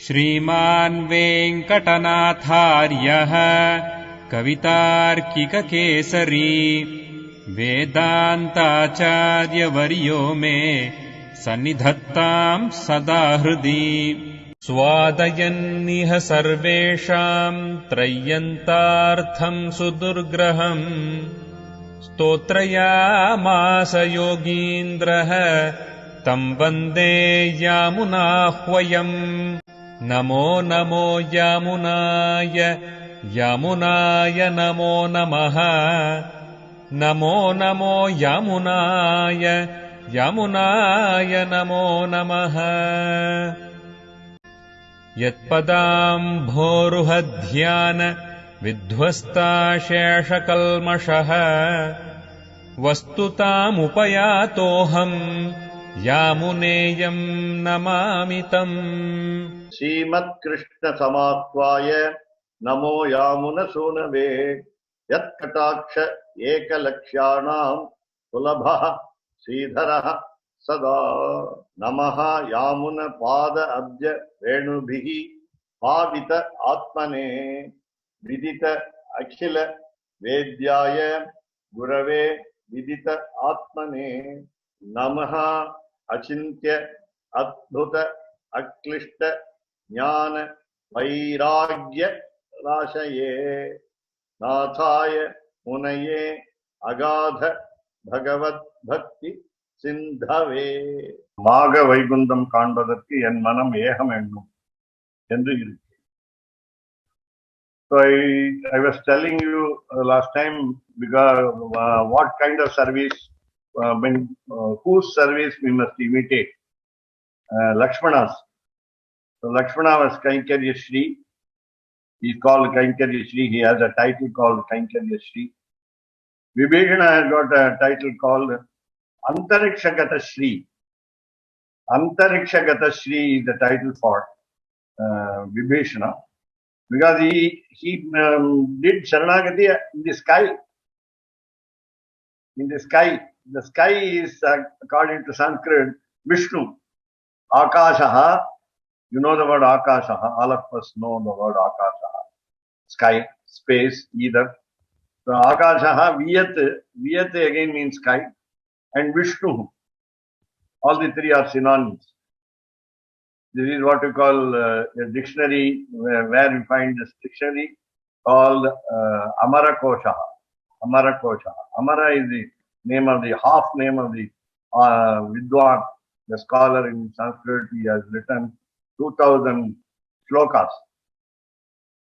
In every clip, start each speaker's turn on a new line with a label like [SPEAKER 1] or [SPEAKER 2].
[SPEAKER 1] श्रीमान् वेङ्कटनाथार्यः कवितार्किककेसरी वेदान्ताचार्यवर्यो मे सन्निधत्ताम् सदा हृदि स्वादयन्निह सर्वेषाम् त्रय्यन्तार्थम् सुदुर्ग्रहम् स्तोत्रयामास योगीन्द्रः तम् वन्दे यामुनाह्वयम् नमो नमो यामुनाय यामुनाय नमो नमः नमो नमो यामुनाय यामुनाय नमो नमः यत्पदाम्भोरुहध्यान विध्वस्ताशेषकल्मषः वस्तुतामुपयातोऽहम् यामुनेयम् नमामि तम्
[SPEAKER 2] श्रीमत्कृष्ण समाह्वाय नमो यामुनसूनवे यत्कटाक्ष एकलक्ष्याणाम् सुलभः श्रीधरः सदा नमः यामुन पाद अब्ज रेणुभिः पावित आत्मने विदित अखिल वेद्याय गुरवे विदित आत्मने नमः अचिन्त्य अद्भुत अक्लिष्ट ज्ञान वैराग्य राशये नाथाय मुनये अगाध भगवत भक्ति सिंधवे மாக வைகுந்தம் காண்பதற்கு என் மனம் ஏகம் என்னும் என்று இருக்கு. So I was telling you last time because what kind of service whose service we must imitate. Lakshmana's. So Lakshmana was Kaikarya Shri. He is called Kaikarya Shri. He has a title called Kaikarya Shri. Vibhishana has got a title called Antarikshagata Shri. Antarikshagata Shri is the title for Vibhishana because he did Sharanagati in the sky. In the sky. The sky is according to Sanskrit Vishnu. Akashaha. You know the word Akashaha. All of us know the word Akashaha. Sky, space, either. So Akashaha, Viyat. Viyat again means sky. And Vishnu. All the three are synonyms. This is what we call a dictionary, where we find this dictionary called Amara Kosha. Amara Kosha. Amara is the name of the half name of the Vidwan, the scholar in Sanskrit. He has written 2000 shlokas.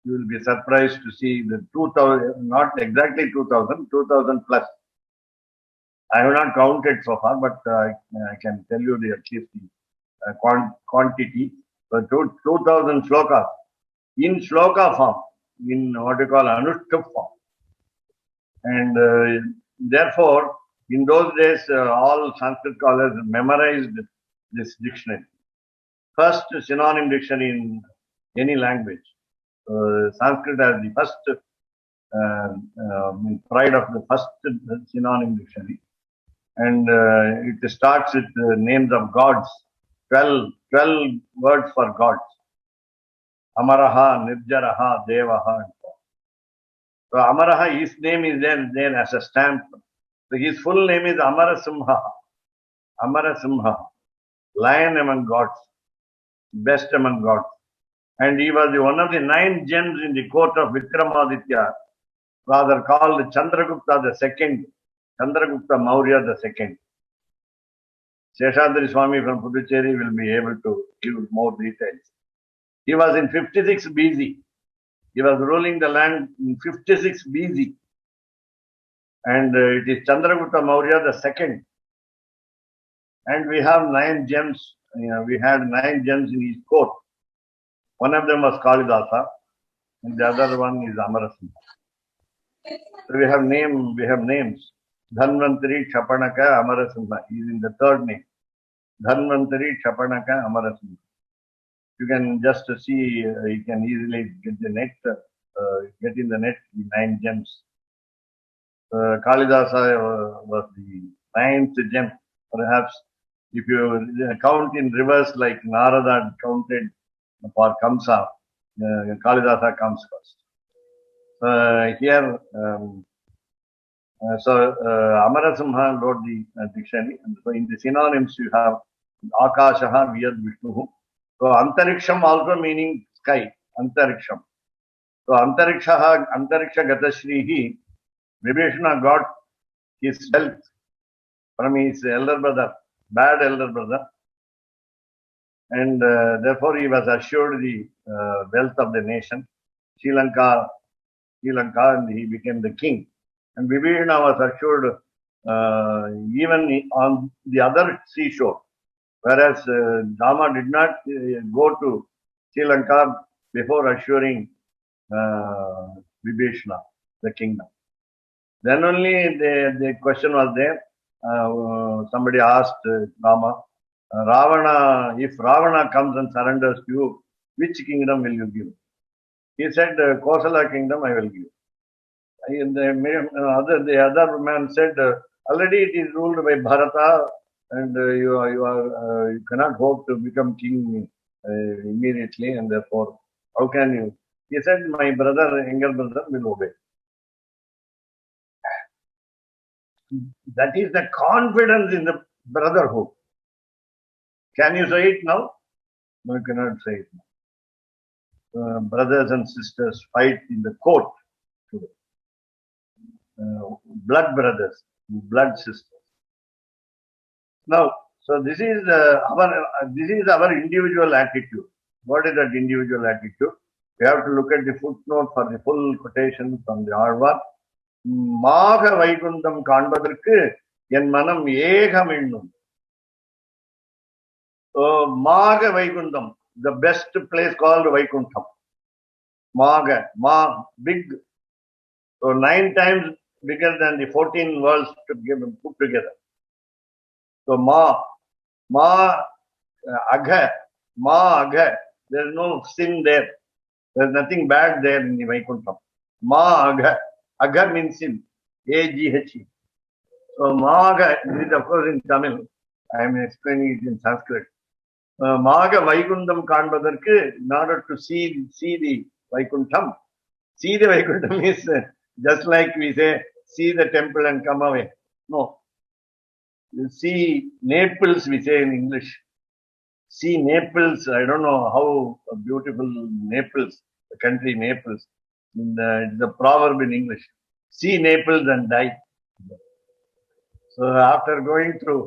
[SPEAKER 2] You will be surprised to see the 2000, not exactly 2000, 2000 plus. I have not counted so far, but I can tell you at least the quantity. So 2000 shlokas in shloka form, in what you call anushtup form. And therefore, in those days, all Sanskrit scholars memorized this dictionary. First synonym dictionary in any language. Sanskrit has the first pride of the first synonym dictionary. And it starts with the names of gods. 12 words for gods. Amaraha, Nirjaraha, Devaha, and so on. So Amaraha, his name is there as a stamp. So his full name is Amarasimha. Amarasimha. Lion among gods. Best among gods. And he was one of the 9 gems in the court of Vikramaditya, rather called Chandragupta II. Chandragupta Maurya II. Seshadri Swami from Puducherry will be able to give more details. He was in 56 BC. He was ruling the land in 56 BC. And it is Chandragupta Maurya II. And we have 9 gems. We had 9 gems in his court. One of them was Kalidasa, and the other one is Amarasimha. So we have names. Dhanvantari Chapanaka Amarasimha. He is in the third name. Dhanvantari Chapanaka Amarasimha. You can just see, you can easily get in the net the 9 gems. Kalidasa was the 9th gem. Perhaps if you count in reverse like Narada counted for Kamsa. Kalidasa comes first. Here, Amarasimha wrote the dictionary. And so in the synonyms you have Akashaha, Vyad, Vishnu. So Antariksham also meaning sky. Antariksham. So Antariksha Gatashrihi, Vibhishana got his wealth from his elder brother, bad elder brother, and therefore he was assured the wealth of the nation, Sri Lanka, and he became the king. And Vibhishana was assured even on the other seashore, whereas Rama did not go to Sri Lanka before assuring Vibhishana the kingdom. Then only the question was there. Somebody asked Rama, Ravana, if Ravana comes and surrenders to you, which kingdom will you give? He said, Kosala kingdom I will give. And the other man said, already it is ruled by Bharata, and you cannot hope to become king immediately, and therefore, how can you? He said, my brother, younger brother, will obey. That is the confidence in the brotherhood. Can you say it now? No, you cannot say it now. Brothers and sisters fight in the court today. Blood brothers, blood sisters. Now, so this is our individual attitude. What is that individual attitude? We have to look at the footnote for the full quotation from the Alvar. மாக வைகுந்தம் காண்பதற்கு என் மனம் ஏகம் எண்ணும். மாக Vaikuntham, the best place called Vaikuntham. Maga, big, so 9 times bigger than the 14 worlds put together. So agha, there is no sin there. There is nothing bad there in the Vaikuntham. Agha means sin. A-G-H-E. So Maga, this is of course in Tamil. I am explaining it in Sanskrit. Maga Vaikuntham Kanbadarku, in order to see the Vaikuntham. See the Vaikuntham is just like we say, see the temple and come away. No. You see Naples, we say in English. See Naples, I don't know how beautiful Naples, the country Naples. It's a proverb in English. See Naples and die. So after going through,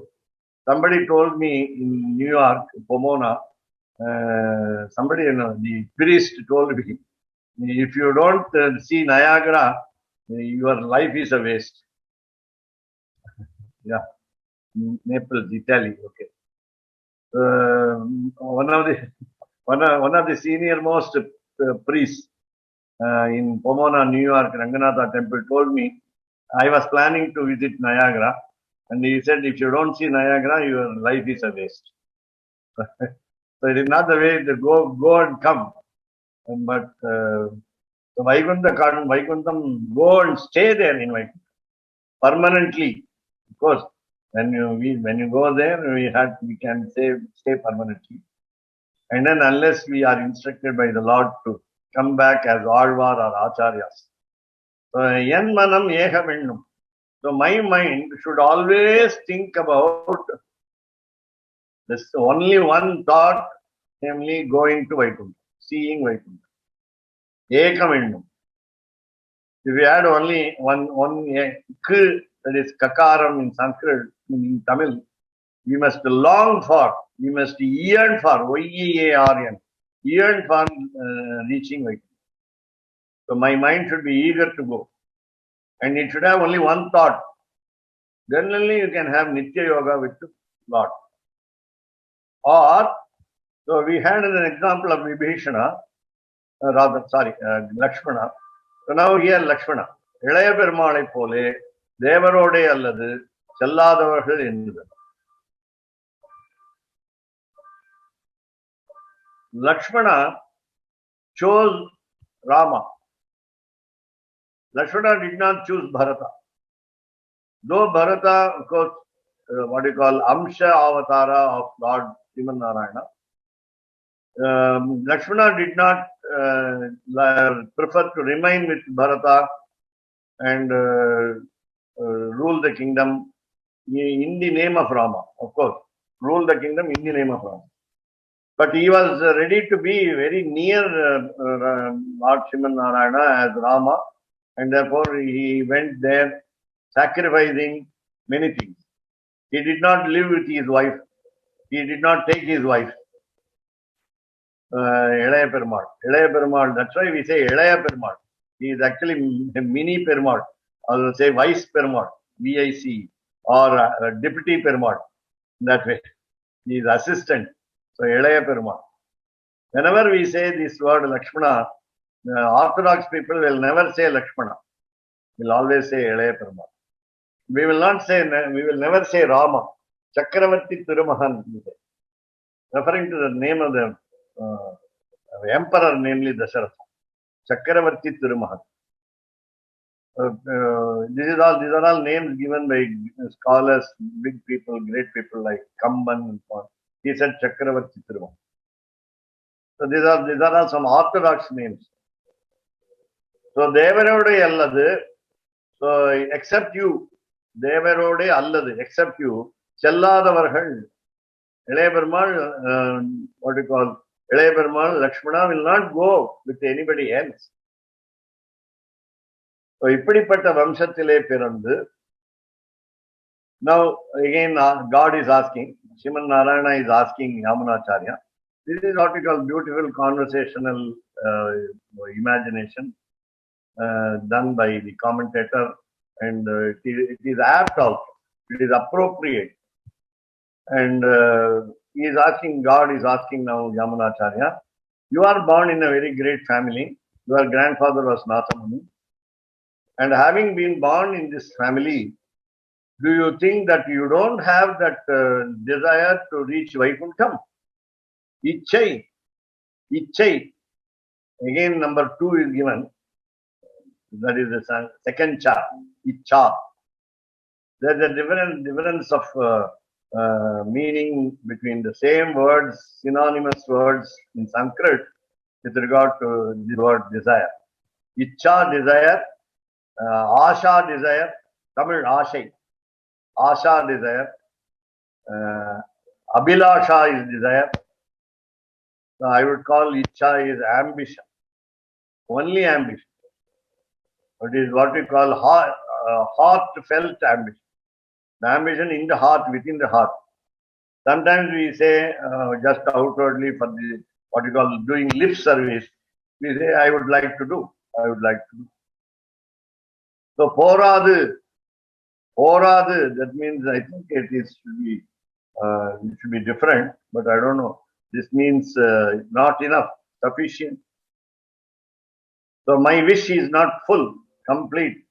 [SPEAKER 2] somebody told me in New York, Pomona, the priest told me, if you don't see Niagara, your life is a waste. Yeah, Naples, Italy. Okay. One of the senior most priests in Pomona, New York, Ranganatha Temple told me, I was planning to visit Niagara, and he said, if you don't see Niagara, your life is a waste. So it is not the way to go and come. But so Vaikuntham, go and stay there in Vaikuntham permanently. Of course, when you go there, we can stay permanently. And then unless we are instructed by the Lord to come back as Alvar or Acharyas. So Yan Manam Yehamennum. So my mind should always think about this only one thought, namely going to Vaikuntha, seeing Vaikuntha. Ekamennum. If we add only one k, that is kakaram in Sanskrit, in Tamil, we must long for, we must yearn for, Y-E-A-R-N, yearn for reaching Vaikuntha. So my mind should be eager to go. And it should have only one thought. Then only you can have Nitya Yoga with the Lord. Or, so we had an example of Vibhishana, Lakshmana. So now here Lakshmana. இளைய பெருமாளை போலே தேவரோடே அல்லது செல்லாதவர்கள் என்பது. Lakshmana chose Rama. Lakshmana did not choose Bharata. Though Bharata, of course, what you call Amsha Avatara of Lord Sriman Narayana. Lakshmana did not prefer to remain with Bharata and rule the kingdom in the name of Rama, of course, rule the kingdom in the name of Rama. But he was ready to be very near Lord Sriman Narayana as Rama, and therefore he went there sacrificing many things. He did not live with his wife. He did not take his wife. Elaya Perumal. That's why we say Elaya Perumal. He is actually a mini Perumal. I will say Vice Perumal, VIC, or Deputy Perumal. That way. He is assistant. So Elaya Perumal. Whenever we say this word Lakshmana, Orthodox people will never say Lakshmana. Will always say Elaya Perumal. We will never say Rama. Chakravarti Tirumahan. Referring to the name of the emperor, namely Dasharatha. Chakravarti Tirumahan. These are all names given by scholars, big people, great people like Kamban and so on. He said Chakravarti Tirumahan. So these are all some orthodox names. So Devarode Alladu, so except you, Devarode Alladu, except you, Chelladavargal, Elaya Perumal, what you call, Elaya Perumal, Lakshmana will not go with anybody else. So இப்படிப்பட்ட வம்சத்திலே பிறந்து, now again God is asking, Sriman Narayana is asking Yamunacharya, this is what we call beautiful conversational imagination done by the commentator, and it is apt also, it is appropriate. And he is asking, God is asking now Yamunacharya, you are born in a very great family, your grandfather was Nathamuni, and having been born in this family, do you think that you don't have that desire to reach Vaikuntham? Ichchai. Again, number 2 is given. That is the second cha. Ichcha. There is a difference of meaning between the same words, synonymous words in Sanskrit with regard to the word desire. Ichcha, desire. Asha, desire. Tamil, ashai. Asha, desire. Abhilasha is desire. So I would call Ichcha is ambition. Only ambition. It is what we call heartfelt ambition. The ambition in the heart, within the heart. Sometimes we say just outwardly for the what we call doing lip service, we say I would like to do. I would like to do. So poradu, that means I think it should be different, but I don't know. This means not enough, sufficient. So my wish is not full, complete.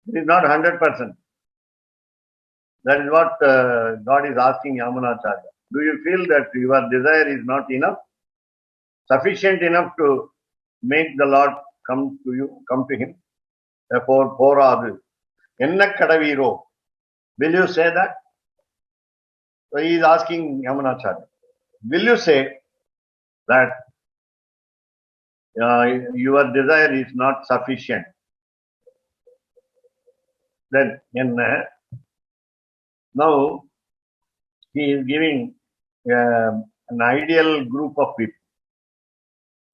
[SPEAKER 2] It is not 100%. That is what God is asking Yamunacharya. Do you feel that your desire is not enough? Sufficient enough to make the Lord come to you, come to him? Therefore, poradu. Enna kadaviro. Will you say that? So he is asking Yamunacharya. Will you say that your desire is not sufficient? Then, now he is giving an ideal group of people.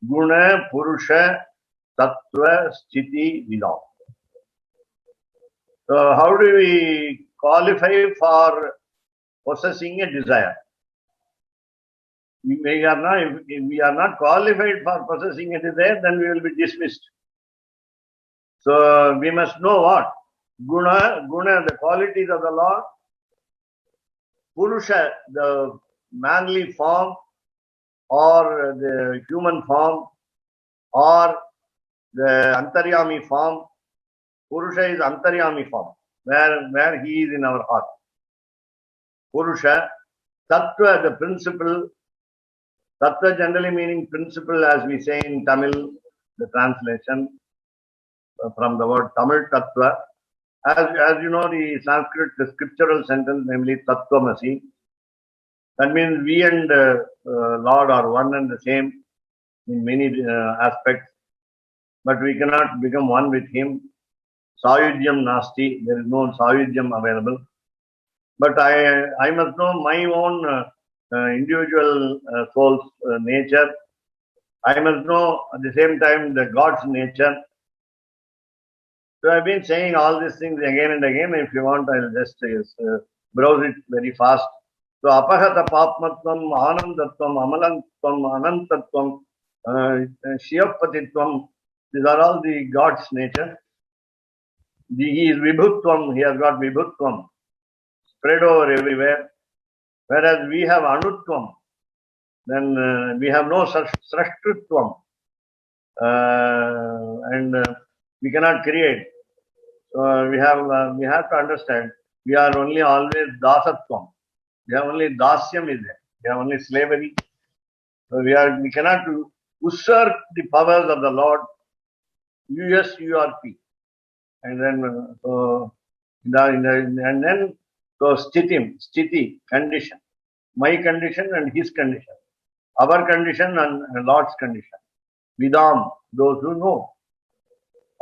[SPEAKER 2] Guna, Purusha, Tattva, Sthiti, Vidam. So how do we qualify for possessing a desire? If we are not qualified for possessing a desire, then we will be dismissed. So we must know what? Guna, the qualities of the Lord. Purusha, the manly form or the human form or the Antaryami form. Purusha is Antaryami form, where he is in our heart. Purusha, Tattva, the principle. Tattva generally meaning principle, as we say in Tamil, the translation from the word Tamil Tattva. As you know, the Sanskrit, the scriptural sentence, namely Tattvamasi. That means we and Lord are one and the same in many aspects, but we cannot become one with Him. Sayudyam nasti, there is no Sayudyam available. But I must know my own individual soul's nature. I must know at the same time the God's nature. So I've been saying all these things again and again. If you want, I'll just browse it very fast. So apahata papmatvam, anandatvam, amalantvam, anantatvam, shiyapatitvam. These are all the God's nature. He is vibhutvam. He has got vibhutvam spread over everywhere. Whereas we have anutvam. Then we have no such srashtritvam. And we cannot create. So we have to understand we are only always dasatvam. We have only dasyam is there. We have only slavery. So we cannot usurp the powers of the Lord. USURP. And then sthiti, condition. My condition and his condition. Our condition and Lord's condition. Vidam, those who know.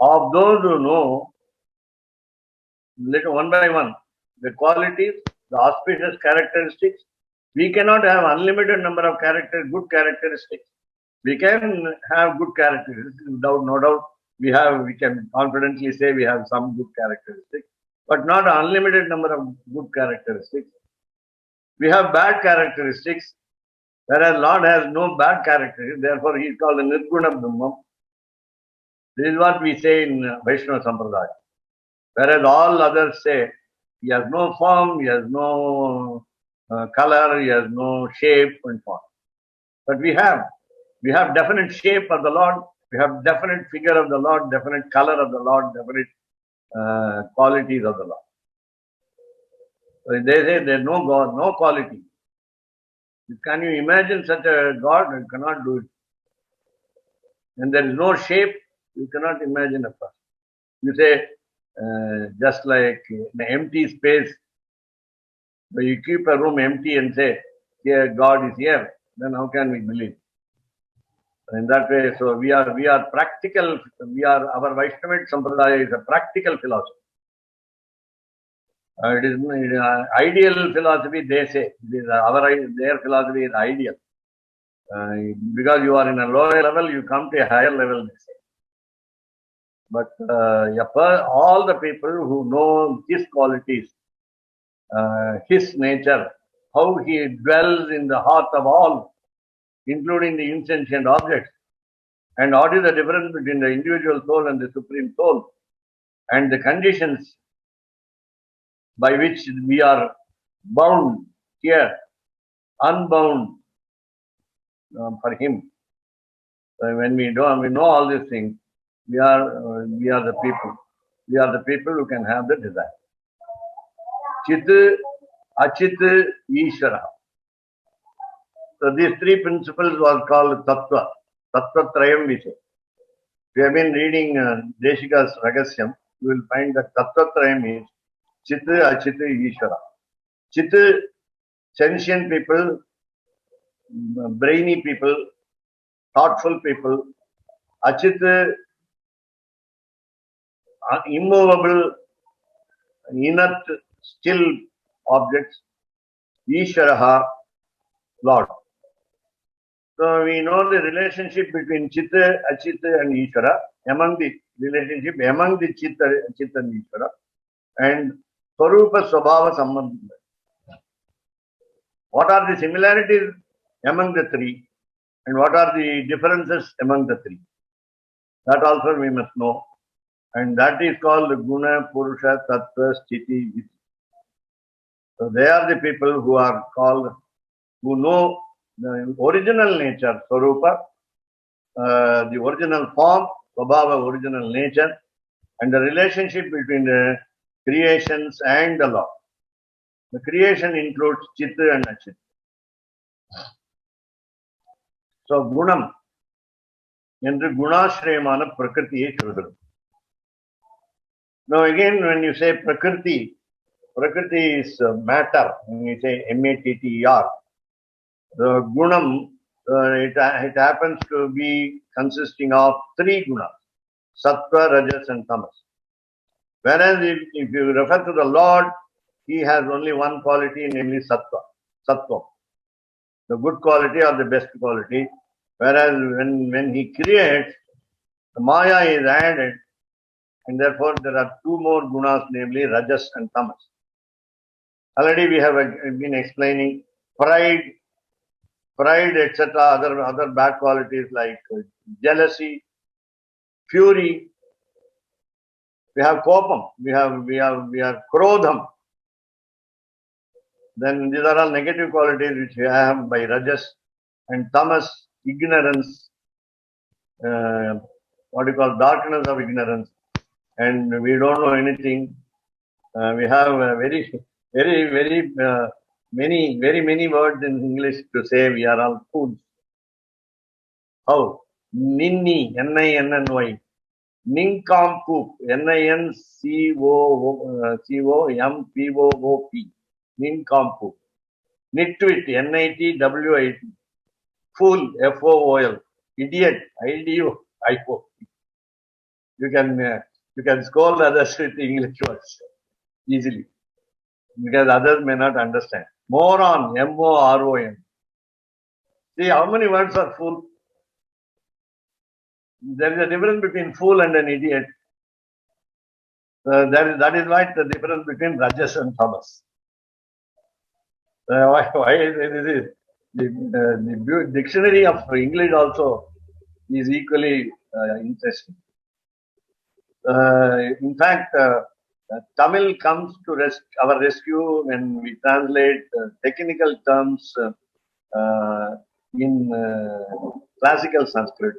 [SPEAKER 2] Of those who know, one by one, the qualities, the auspicious characteristics. We cannot have unlimited number of good characteristics. We can have good characteristics, no doubt. We can confidently say we have some good characteristics, but not an unlimited number of good characteristics. We have bad characteristics, whereas Lord has no bad characteristics. Therefore, He is called the Nirguna Brahman. This is what we say in Vaishnava Sampradaya. Whereas all others say He has no form, He has no color, He has no shape and form. But we have definite shape of the Lord, we have definite figure of the Lord, definite color of the Lord, definite qualities of the Lord. So they say there is no God, no quality. Can you imagine such a God? You cannot do it. And there is no shape, you cannot imagine a person. You say, just like an empty space, you keep a room empty and say, here God is here, then how can we believe? In that way, so we are practical, our Vaishnavite Sampradaya is a practical philosophy. It is ideal philosophy, they say. Their philosophy is ideal. Because you are in a lower level, you come to a higher level, they say. But all the people who know His qualities, His nature, how He dwells in the heart of all, including the insentient objects, and what is the difference between the individual soul and the supreme soul, and the conditions by which we are bound here, unbound for Him. So when we know all these things, we are the people. We are the people who can have the desire. Chit, Achit, Ishvara. So these three principles was called Tattva. Tattva Trayam we say. If you have been reading Deshika's Ragasyam, you will find that Tattva Trayam is Chit, Achit, Ishvara. Chit, sentient people, brainy people, thoughtful people. Achit, immovable, inert, still objects. Ishvaraha, Lord. So we know the relationship between Chitta, Achitta and Ishvara, among the Chitta and Ishvara, and Swarupa Swabhava Sambandha. What are the similarities among the three, and what are the differences among the three? That also we must know. And that is called Guna, Purusha, Tattva, Sthiti, Viti. So they are the people who are called, who know the original nature, Swarupa, the original form, Swabhava, original nature, and the relationship between the creations and the law. The creation includes Chitta and Achitta. So Gunam என்று குணாஸ்ரயமான பிரகிருதியை சொல்கிறோம். Now again, when you say Prakriti is matter. When you say MATTER, The gunam, it happens to be consisting of three gunas, sattva, rajas and tamas. Whereas if you refer to the Lord, he has only one quality, namely sattva, the good quality or the best quality. Whereas when he creates, the maya is added, and therefore there are two more gunas, namely rajas and tamas. Already we have been explaining pride, etc., other bad qualities like jealousy, fury. We have kopam, we have krodham. Then these are all negative qualities which we have by rajas, and tamas, ignorance, what you call darkness of ignorance, and we don't know anything. We have very many words in English to say we are all fools. How? Ninny, N-I-N-N-Y. Nincompoop, Nincompoop. Nincompoop. Nitwit, N-I-T-W-I-T. Fool, F-O-O-L. Idiot, I-D-O-I-O. You can scold others with English words easily because others may not understand. Moron, M-O-R-O-N. See how many words are fool? There is a difference between fool and an idiot. That is why the difference between Rajas and Tamas. Why this is the dictionary of English also is equally interesting. In fact, Tamil comes to our rescue when we translate technical terms in classical Sanskrit.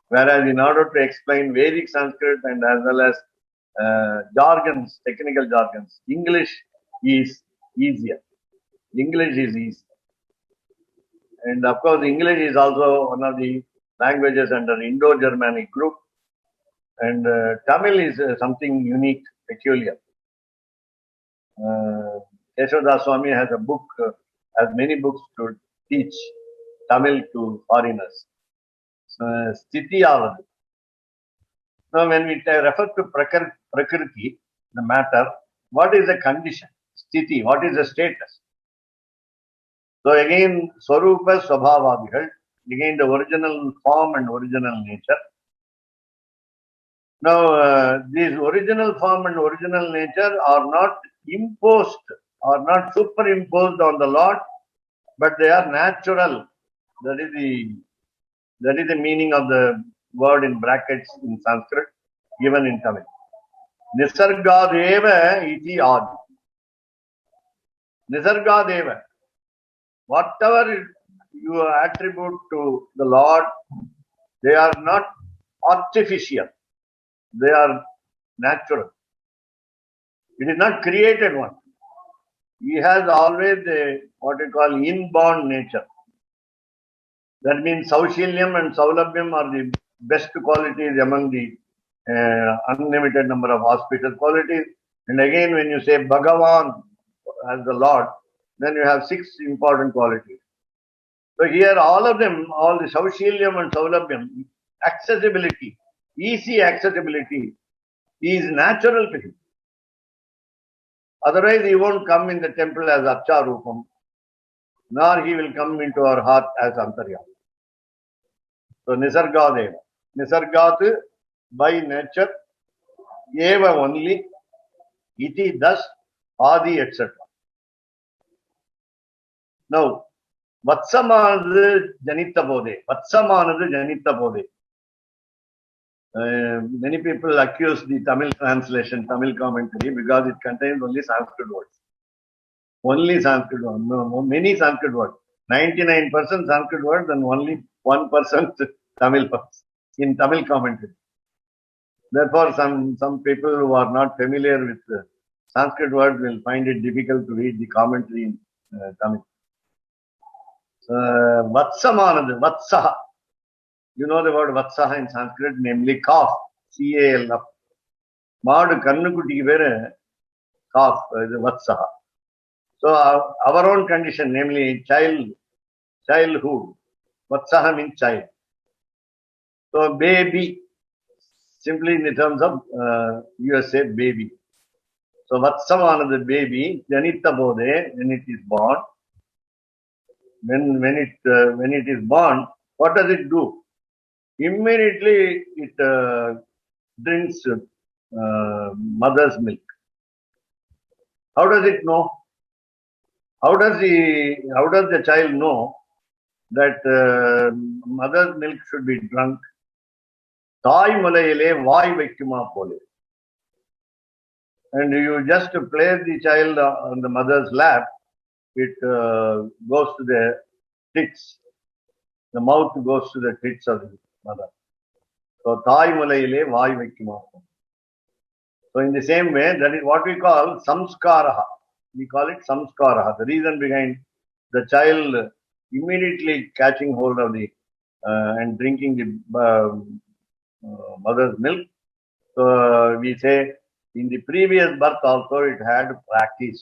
[SPEAKER 2] Whereas in order to explain Vedic Sanskrit and as well as jargons, technical jargons, English is easier. English is easy. And of course, English is also one of the languages under Indo-Germanic group. And Tamil is something unique, peculiar. Keshav Swami has a book, has many books to teach Tamil to foreigners. Sthiti avadu. Now, when we refer to Prakriti, the matter, what is the condition? Sthiti, what is the status? So again, Swarupa Swabhavadigal, again the original form and original nature. Now, these original form and original nature are not imposed, are not superimposed on the Lord, but they are natural. That is the meaning of the word in brackets in Sanskrit, given in Tamil. Nisargadeva iti adi. Nisargadeva. Whatever you attribute to the Lord, they are not artificial. They are natural. It is not created one. He has always what we call inborn nature. That means Saushilyam and Saulabhyam are the best qualities among the unlimited number of auspicious qualities. And again, when you say Bhagavan as the Lord, then you have 6 important qualities. So here all of them, all the Saushilyam and Saulabhyam, accessibility, easy accessibility is natural to him. Otherwise, he won't come in the temple as Archarupam, nor he will come into our heart as Antaryam. So Nisargadeva. Nisargat by nature, Eva only, Iti thus, Adi, etc. Now, Vatsamanadu Janita Bodhe. Vatsamanadu Janita Bodhe. Many people accuse the Tamil translation, Tamil commentary, because it contains only Sanskrit words. Only Sanskrit words. No, many Sanskrit words. 99% Sanskrit words and only 1% Tamil words in Tamil commentary. Therefore, some people who are not familiar with Sanskrit words will find it difficult to read the commentary in Tamil. Vatsamanadu, Vatsaha. You know the word Vatsaha in Sanskrit, namely calf, C-A-L-F. Maadu Kannukutiki vere calf, Vatsaha. So our own condition, namely child, childhood. Vatsaha means child. So baby, simply in the terms of USA, baby. So Vatsavan is the baby, Janita Bodhe, when it is born. When it is born, what does it do? Immediately it drinks mother's milk. How does it know? How does the child know that mother's milk should be drunk? தாய் முலையிலே வாய் வைக்குமா போலே. And you just place the child on the mother's lap, it goes to the tits. The mouth goes to the tits of the mother. So தாய் முலையிலே வாய் வைக்குமா போலே. So in the same way, that is what we call samskaraha. We call it samskaraha. The reason behind the child immediately catching hold of the and drinking the mother's milk. So we say in the previous birth also it had practice.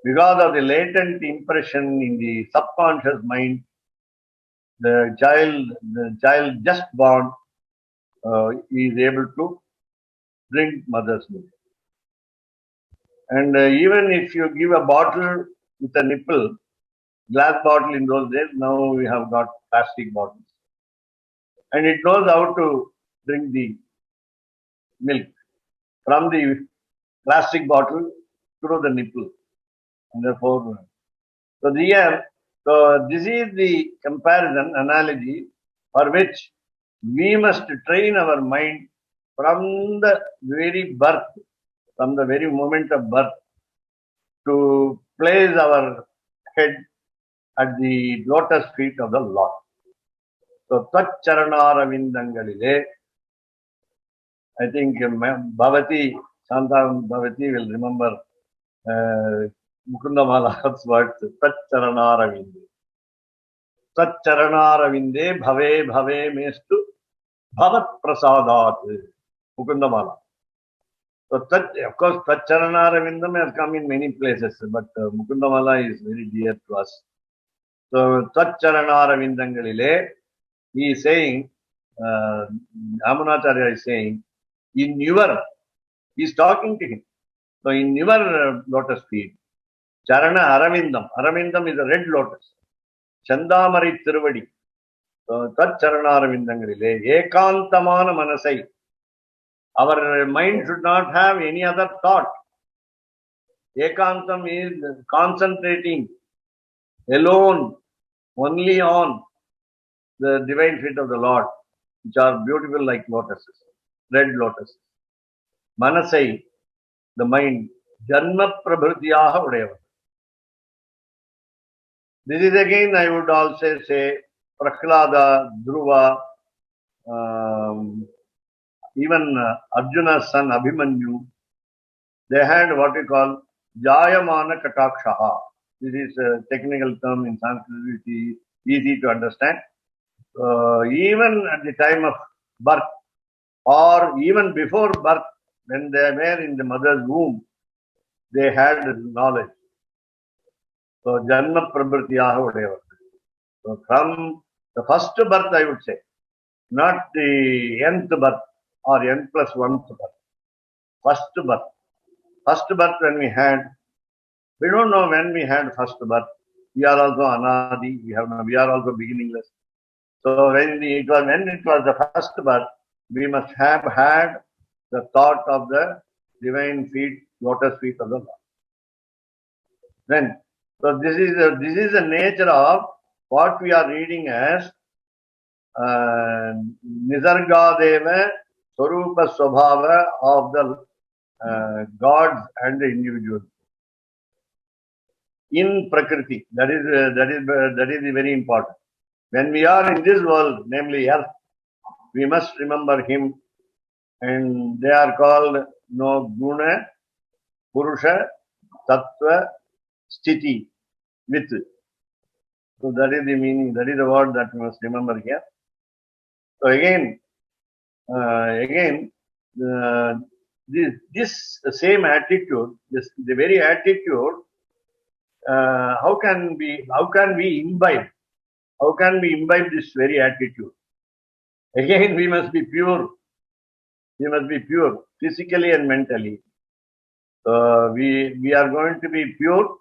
[SPEAKER 2] Because of the latent impression in the subconscious mind, the child just born is able to drink mother's milk. And even if you give a bottle with a nipple, glass bottle in those days, now we have got plastic bottles. And it knows how to drink the milk from the plastic bottle through the nipple. And therefore, so this is the comparison analogy for which we must train our mind from the very birth, from the very moment of birth, to place our head at the lotus feet of the Lord. So, Tacharanaravindangaliலே, I think Bhavati, Santa Bhavati will remember Mukundamala's words, Tacharanaravinde. Tacharanaravinde bhave bhave mestu bhavat prasadat. Mukundamala. So, of course, Tacharanaravindam has come in many places, but Mukundamala is very dear to us. So, Tacharanaravindangaliலே, he is saying, Amanacharya is saying, in your, he is talking to him. So, in your lotus feet, Charana Aravindam, Aravindam is a red lotus. Chandamari Tiruvadi. So, Tacharana Aravindangaliலே, Ekantamana Manasai. Our mind should not have any other thought. Ekantam is concentrating alone, only on the divine feet of the Lord, which are beautiful like lotuses, red lotuses. Manasai, the mind, Janma Prabhrityaha Udayavar. This is again, I would also say, Prahlada, Dhruva, even Arjuna's son Abhimanyu, they had what we call Jayamana Katakshaha. This is a technical term in Sanskrit, which is easy to understand. Even at the time of birth, or even before birth, when they were in the mother's womb, they had knowledge. So, Janma Prabhrityaha Udayavar. So, from the first birth, I would say, not the nth birth or n plus 1th birth. First birth. First birth when we had, we don't know when we had first birth. We are also anadi, we are also beginningless. So when it was the first birth, we must have had the thought of the divine feet, lotus feet of the Lord. Then, so this is the nature of what we are reading as Nisargadeva Swarupa Swabhava of the gods and the individuals. In Prakriti, that is very important. When we are in this world, namely earth, we must remember him, and they are called Guna, Purusha, Tattva, Sthiti, with. So that is the meaning, that is the word that we must remember here. So again, this same attitude, the very attitude how can we imbibe? How can we imbibe this very attitude? Again, we must be pure. We must be pure physically and mentally. We are going to be pure,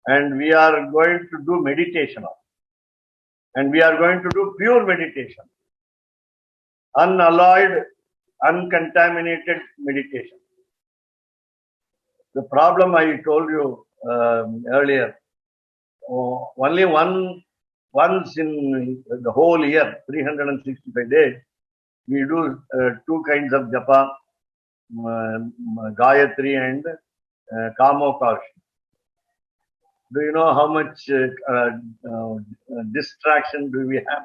[SPEAKER 2] and we are going to do meditation, and we are going to do pure meditation, unalloyed, uncontaminated meditation. The problem I told you earlier, only once in the whole year, 365 days, we do two kinds of japa, Gayatri and Kamokarsh. Do you know how much distraction do we have?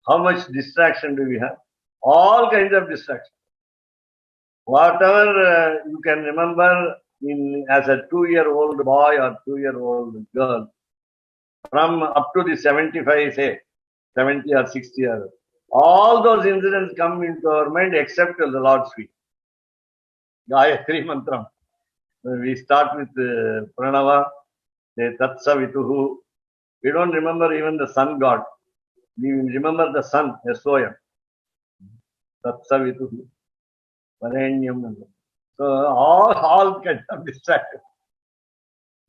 [SPEAKER 2] How much distraction do we have? All kinds of distraction. Whatever you can remember as a 2-year-old boy or 2-year-old girl, from up to the 75, say 70 or 60 years, all those incidents come into our mind except the Lord's feet. Gayatri Mantram. We start with Pranava, the Tatsavituhu. We don't remember even the sun god. We remember the sun, S-O-M. Tatsavituhu. Varenyam. So all kinds of distractions.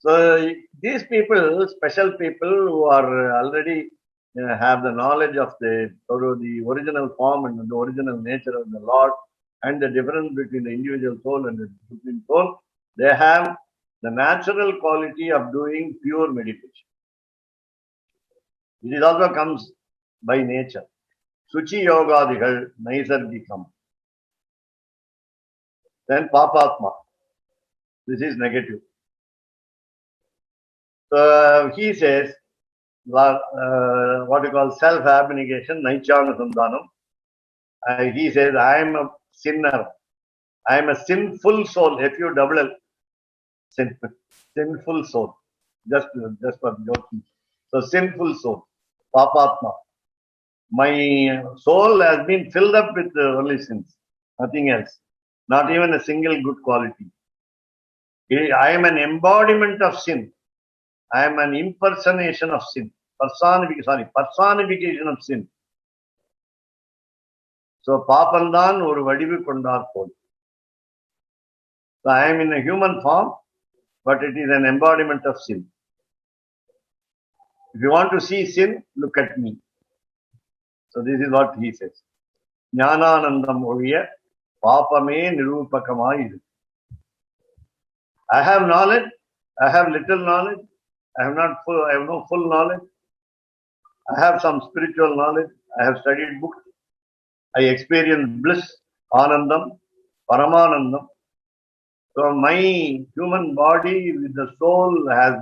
[SPEAKER 2] So these people, special people who are already have the knowledge of the original form and the original nature of the Lord, and the difference between the individual soul and the supreme soul, they have the natural quality of doing pure meditation. It also comes by nature. Suchi yogadikal naisargikam. Then papatma. This is negative. So he says, what you call self-abnegation, naichanasandanam. He says, I am a sinner. I am a sinful soul. F-U-double-L. Sinful soul. Just for joking. So sinful soul. Papatma. My soul has been filled up with only sins. Nothing else. Not even a single good quality. I am an embodiment of sin. I am an impersonation of sin. Personification of sin. So, Papandan or Vadivu Kondar Pol. So, I am in a human form, but it is an embodiment of sin. If you want to see sin, look at me. So, this is what he says. Jnananandam Oviya, Papame Nirupakamayidu. I have knowledge, I have little knowledge, I have no full knowledge. I have some spiritual knowledge, I have studied books, I experience bliss, Anandam, Paramanandam. So my human body with the soul has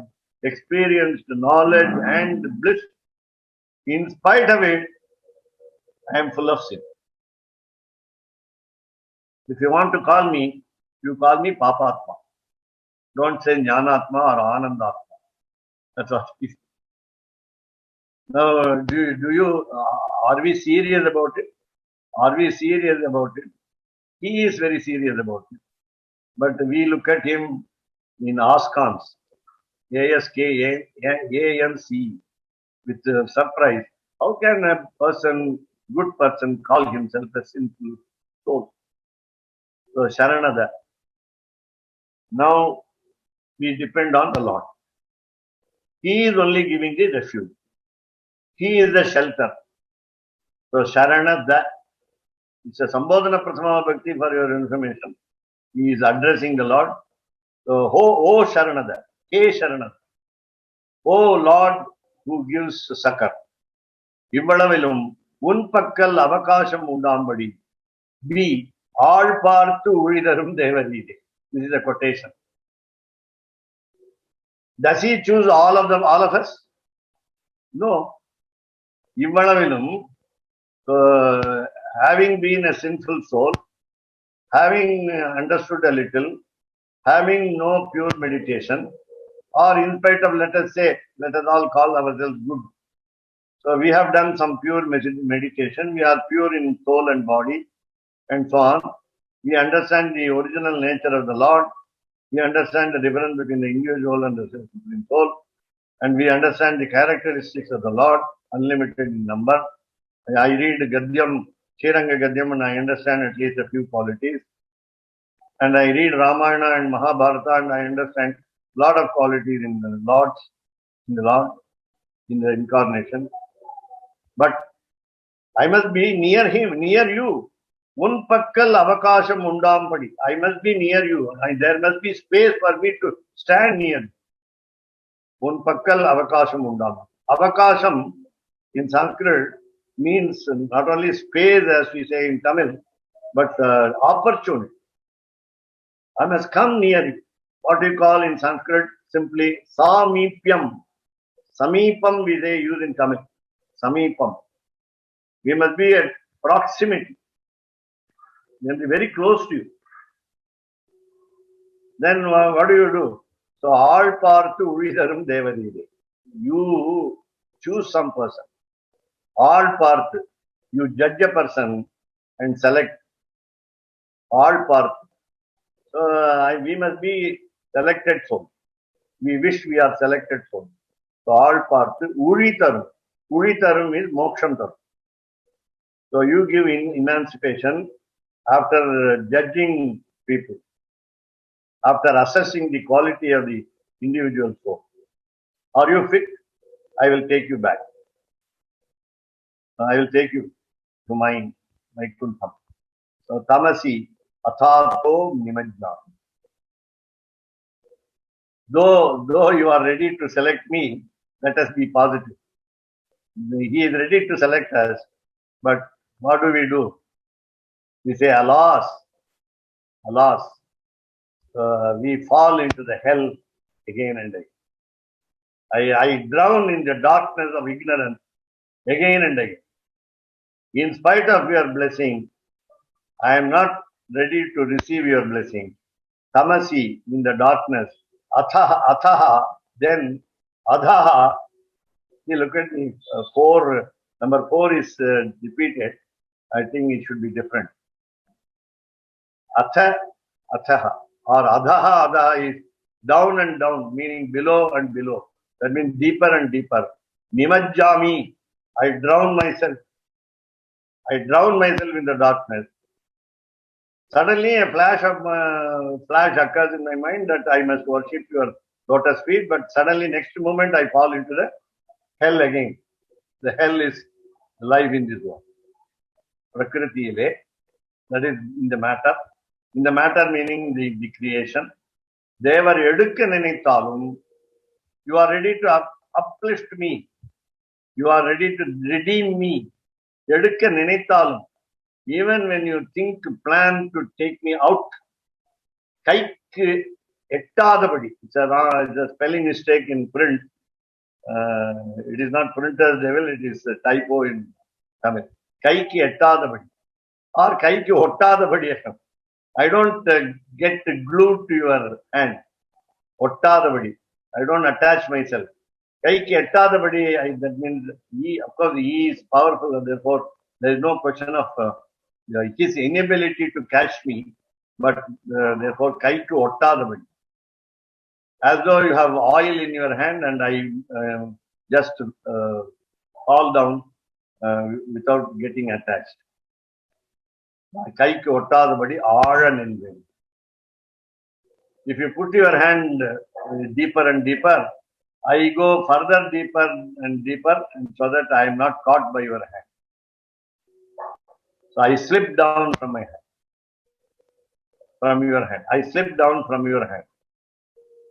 [SPEAKER 2] experienced knowledge and bliss. In spite of it, I am full of sin. If you want to call me, you call me Papatma. Don't say Jnanatma or Anandatma. That's what it is. Now, are we serious about it? Are we serious about it? He is very serious about it. But we look at him in ASKANs, ASKANC, with surprise. How can a good person, call himself a sinful soul? So, Sharanada. Now, we depend on the Lord. He is only giving the refuge. He is the shelter. So, Sharanada. It's a Sambodhana Prathama Bhakti for your information. He is addressing the Lord. So, O Sharanada, He Sharanada. O Lord who gives succor. இவ்வளவிலும் உன் பக்கல் அவகாசம் உண்டாம்படி be ஆள் பார்த்து உழிதரும் தேவரீதே. This is a quotation. Does he choose all of us? No. இவ்வளவிலும் having been a sinful soul, having understood a little, having no pure meditation, or in spite of, let us all call ourselves good. So we have done some pure meditation, we are pure in soul and body, and so on. We understand the original nature of the Lord. We understand the difference between the individual and the supreme soul, and we understand the characteristics of the Lord, unlimited in number. I read Gadyam, Chiranga Gadyam, and I understand at least a few qualities. And I read Ramayana and Mahabharata, and I understand a lot of qualities in the Lord, in the incarnation. But I must be near him, near you. Un pakkal avakasham undampadi. I must be near you. There must be space for me to stand near you. Un pakkal avakasham undam. Avakasham in Sanskrit means not only space as we say in Tamil, but opportunity. I must come near you. What we call in Sanskrit simply samipyam. Samipam we say use in Tamil. Samipam. We must be at proximity. We must be very close to you. Then what do? So all parthu uvidarum devadide. You choose some person. All parthu. You judge a person and select all parthu. So we must be selected soul. We wish we are selected soul. So all parthu uritarum. Uritarum is moksham tarum. So you give emancipation after judging people, after assessing the quality of the individual soul. Are you fit? I will take you back. I will take you to my kuntham. So tamasi athato nimajna. Though you are ready to select me, let us be positive. He is ready to select us, but what do? We say, alas, alas. We fall into the hell again and again. I drown in the darkness of ignorance again and again. In spite of your blessing, I am not ready to receive your blessing. Tamasi, in the darkness. Athaha, then adhaha. See, look at the number 4 is repeated. I think it should be different. Athaha, or adhaha is down and down, meaning below and below. That means deeper and deeper. Nimajjami, I drown myself. I drown myself in the darkness. Suddenly a flash occurs in my mind that I must worship your lotus feet, but suddenly next moment I fall into the hell again. The hell is alive in this world. Prakritiile, that is in the matter. In the matter meaning the creation. Devar edukka ninithalum, you are ready to uplift me. You are ready to redeem me. Edukka ninithalum. Even when you think, plan to take me out, kaikku ettadabadi. It's a spelling mistake in print. It is not printer's devil, it is a typo in Tamil. Kaikku ettadabadi. Or kaikku ottadabadi. I don't get glued to your hand. Ottadabadi. I don't attach myself. Kaikku ettadabadi, that means he, of course, he is powerful, and therefore there is no question of his inability to catch me, but therefore kaikku ottadabadi. As though you have oil in your hand and I just fall down without getting attached. Kaikku ottadabadi aala ninven. If you put your hand deeper and deeper, I go further deeper and deeper, and so that I am not caught by your hand. So I slip down from my hand, from your hand. I slip down from your hand.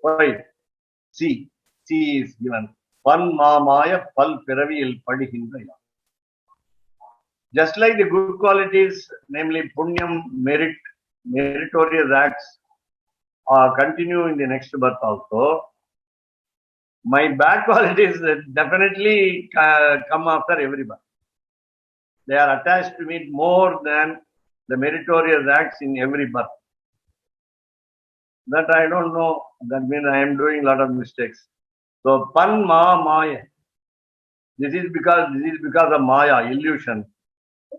[SPEAKER 2] Why? C is given. Pan mamaya pal piraviyil padihindraya. Just like the good qualities, namely punyam, meritorious acts, continue in the next birth also, my bad qualities definitely come after every birth. They are attached to me more than the meritorious acts in every birth. That I don't know. That means I am doing a lot of mistakes. So pan ma maya. This is because of maya, illusion.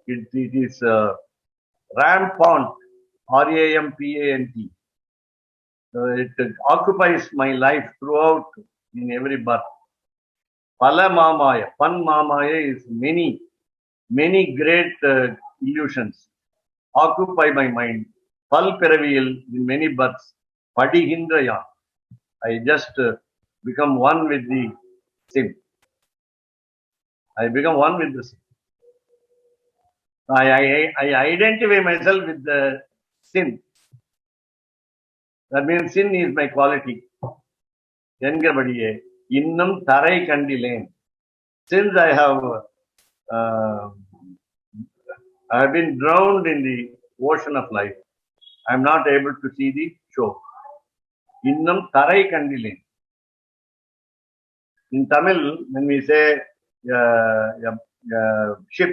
[SPEAKER 2] It is rampant. RAMPANT. It occupies my life throughout in every birth. Pala Mamaya, Pan Mamaya is many great illusions occupy my mind. Pal Peraviyil in many births. Padihindraya. I just become one with the sin. I become one with the sin. I identify myself with the sin. That means sin is my quality. என்கிறபடியே இன்னும் தரை கண்டிலேன். Since I have been drowned in the ocean of life, I am not able to see the shore. இன்னும் தரை கண்டிலேன். In Tamil, when we say a ship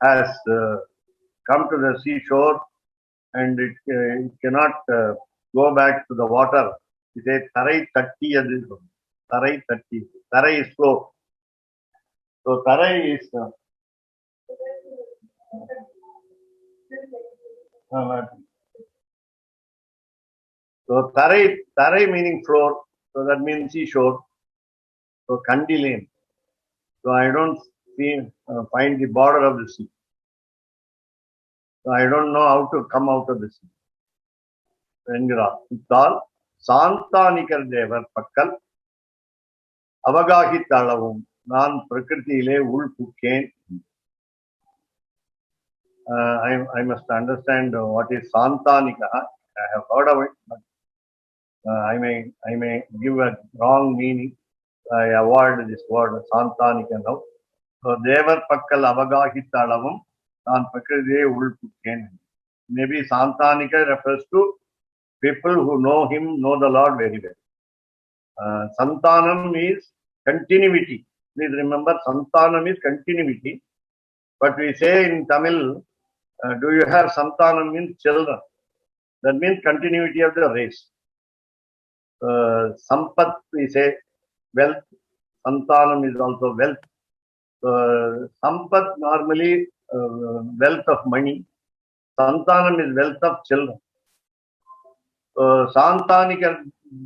[SPEAKER 2] has come to the seashore and it cannot go back to the water, we say tarai tattiyadu. Tarai tatti. Tarai is flow. So tarai is so tarai meaning floor. So that means seashore. So kandilane. So I don't find the border of the sea. So I don't know how to come out of the sea. என்கிறார். இத்தால் சாந்தானிகர் தேவர் பக்கல் அவகாகித்தளவும் நான் பிரகிருதியிலே உள்புக்கேன். I must understand what is Santanika. I have heard of it, but I may give a wrong meaning. I avoid this word Santanika now. So Devar Pakkal Avagahittalavum Nan Prakridiye Ulpukken. Maybe Santanika refers to people who know him, know the Lord very well. Santanam is continuity. Please remember, Santanam is continuity. But we say in Tamil, do you have Santanam means children? That means continuity of the race. Sampat, we say wealth. Santanam is also wealth. Sampat normally wealth of money. Santanam is wealth of children. Santanikar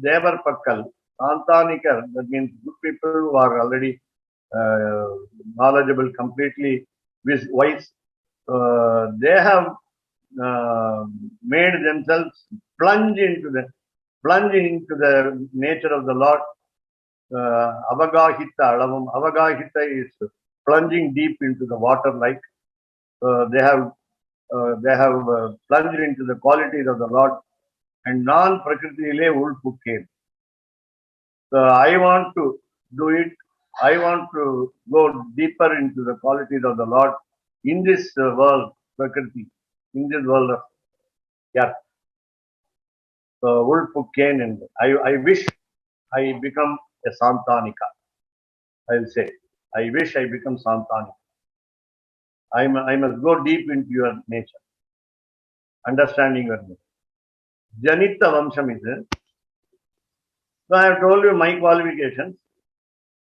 [SPEAKER 2] Devar Pakkal. Santanikar, that means good people who are already knowledgeable, completely wise. They have made themselves plunge into the nature of the Lord. Avagahita alavum. Avagahita is plunging deep into the water, like they have plunged into the qualities of the Lord. And non prakritile ulpukken. So I want to do it. I want to go deeper into the qualities of the Lord in this world, Prakriti, in this world of earth. So ulpukken, and I wish I become a Santanika. I will say, I wish I become Santanika. I must go deep into your nature, understanding your nature. Janita Vamsham is it. So I have told you my qualifications.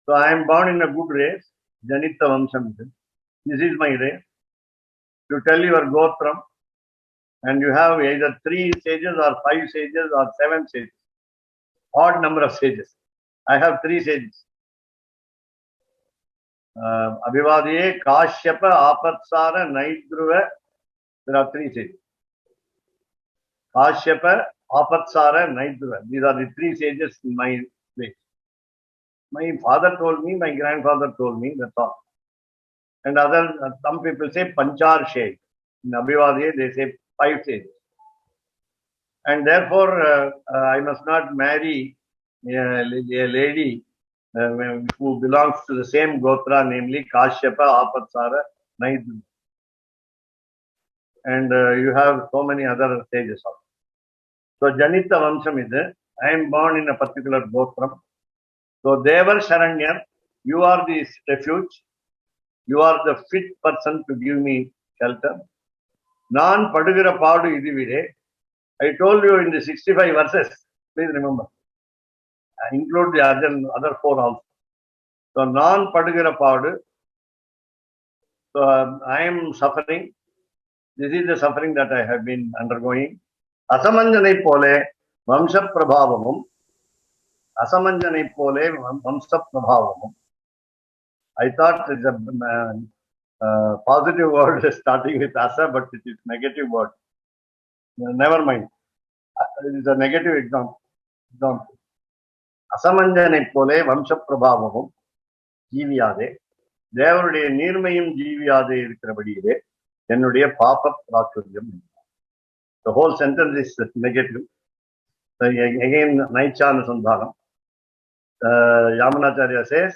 [SPEAKER 2] So I am born in a good race. Janita Vamsham is it. This is my race. You tell your Gotram, and you have either 3 sages or 5 sages or 7 sages. Odd number of sages. I have 3 sages. Abhivadiye, Kashyapa, Apatsara, Naidruva. There are 3 sages. Kashyapa, Apatsara, Naidruva. These are the 3 sages in my place. My father told me, my grandfather told me, that's all. And some people say Panchar Shade. In Abhivadiye, they say 5 sages. And therefore, I must not marry a lady who belongs to the same Gotra, namely Kashyapa, Apatsara, Naidruva. And you have so many other sages also. So Janita Vamsham is it. I am born in a particular Gotram. So Devar Sharanyar, you are the refuge. You are the fit person to give me shelter. Nan Padugara Padu Idivide. I told you in the 65 verses. Please remember. Include the other 4 also. So Nan Padugara Padu. So I am suffering. This is the suffering that I have been undergoing. Asamanjanai pole வம்ச பிரபாவமும் அசமஞ்சனை போலே வம்ச பிரபாவமும். I thought it's a positive word starting with asa, but it is negative word. Never mind. It is a negative example. அசமஞ்சனை போலே வம்ச பிரபாவமும் ஜீவியாதே, தேவனுடைய நீர்மையும் ஜீவியாதே இருக்கிறபடியிலே என்னுடைய பாப பிராச்சுரியம். The whole sentence is negative. So again, Naichana Sandhanam. Yamunacharya says,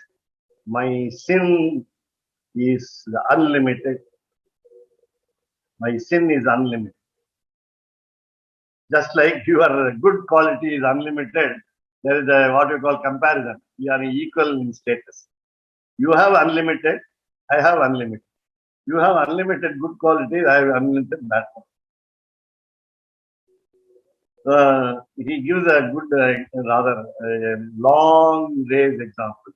[SPEAKER 2] my sin is unlimited. My sin is unlimited. Just like your good quality is unlimited, there is a what you call comparison. You are equal in status. You have unlimited, I have unlimited. You have unlimited good quality, I have unlimited bad quality. He gives a good, rather long raised example.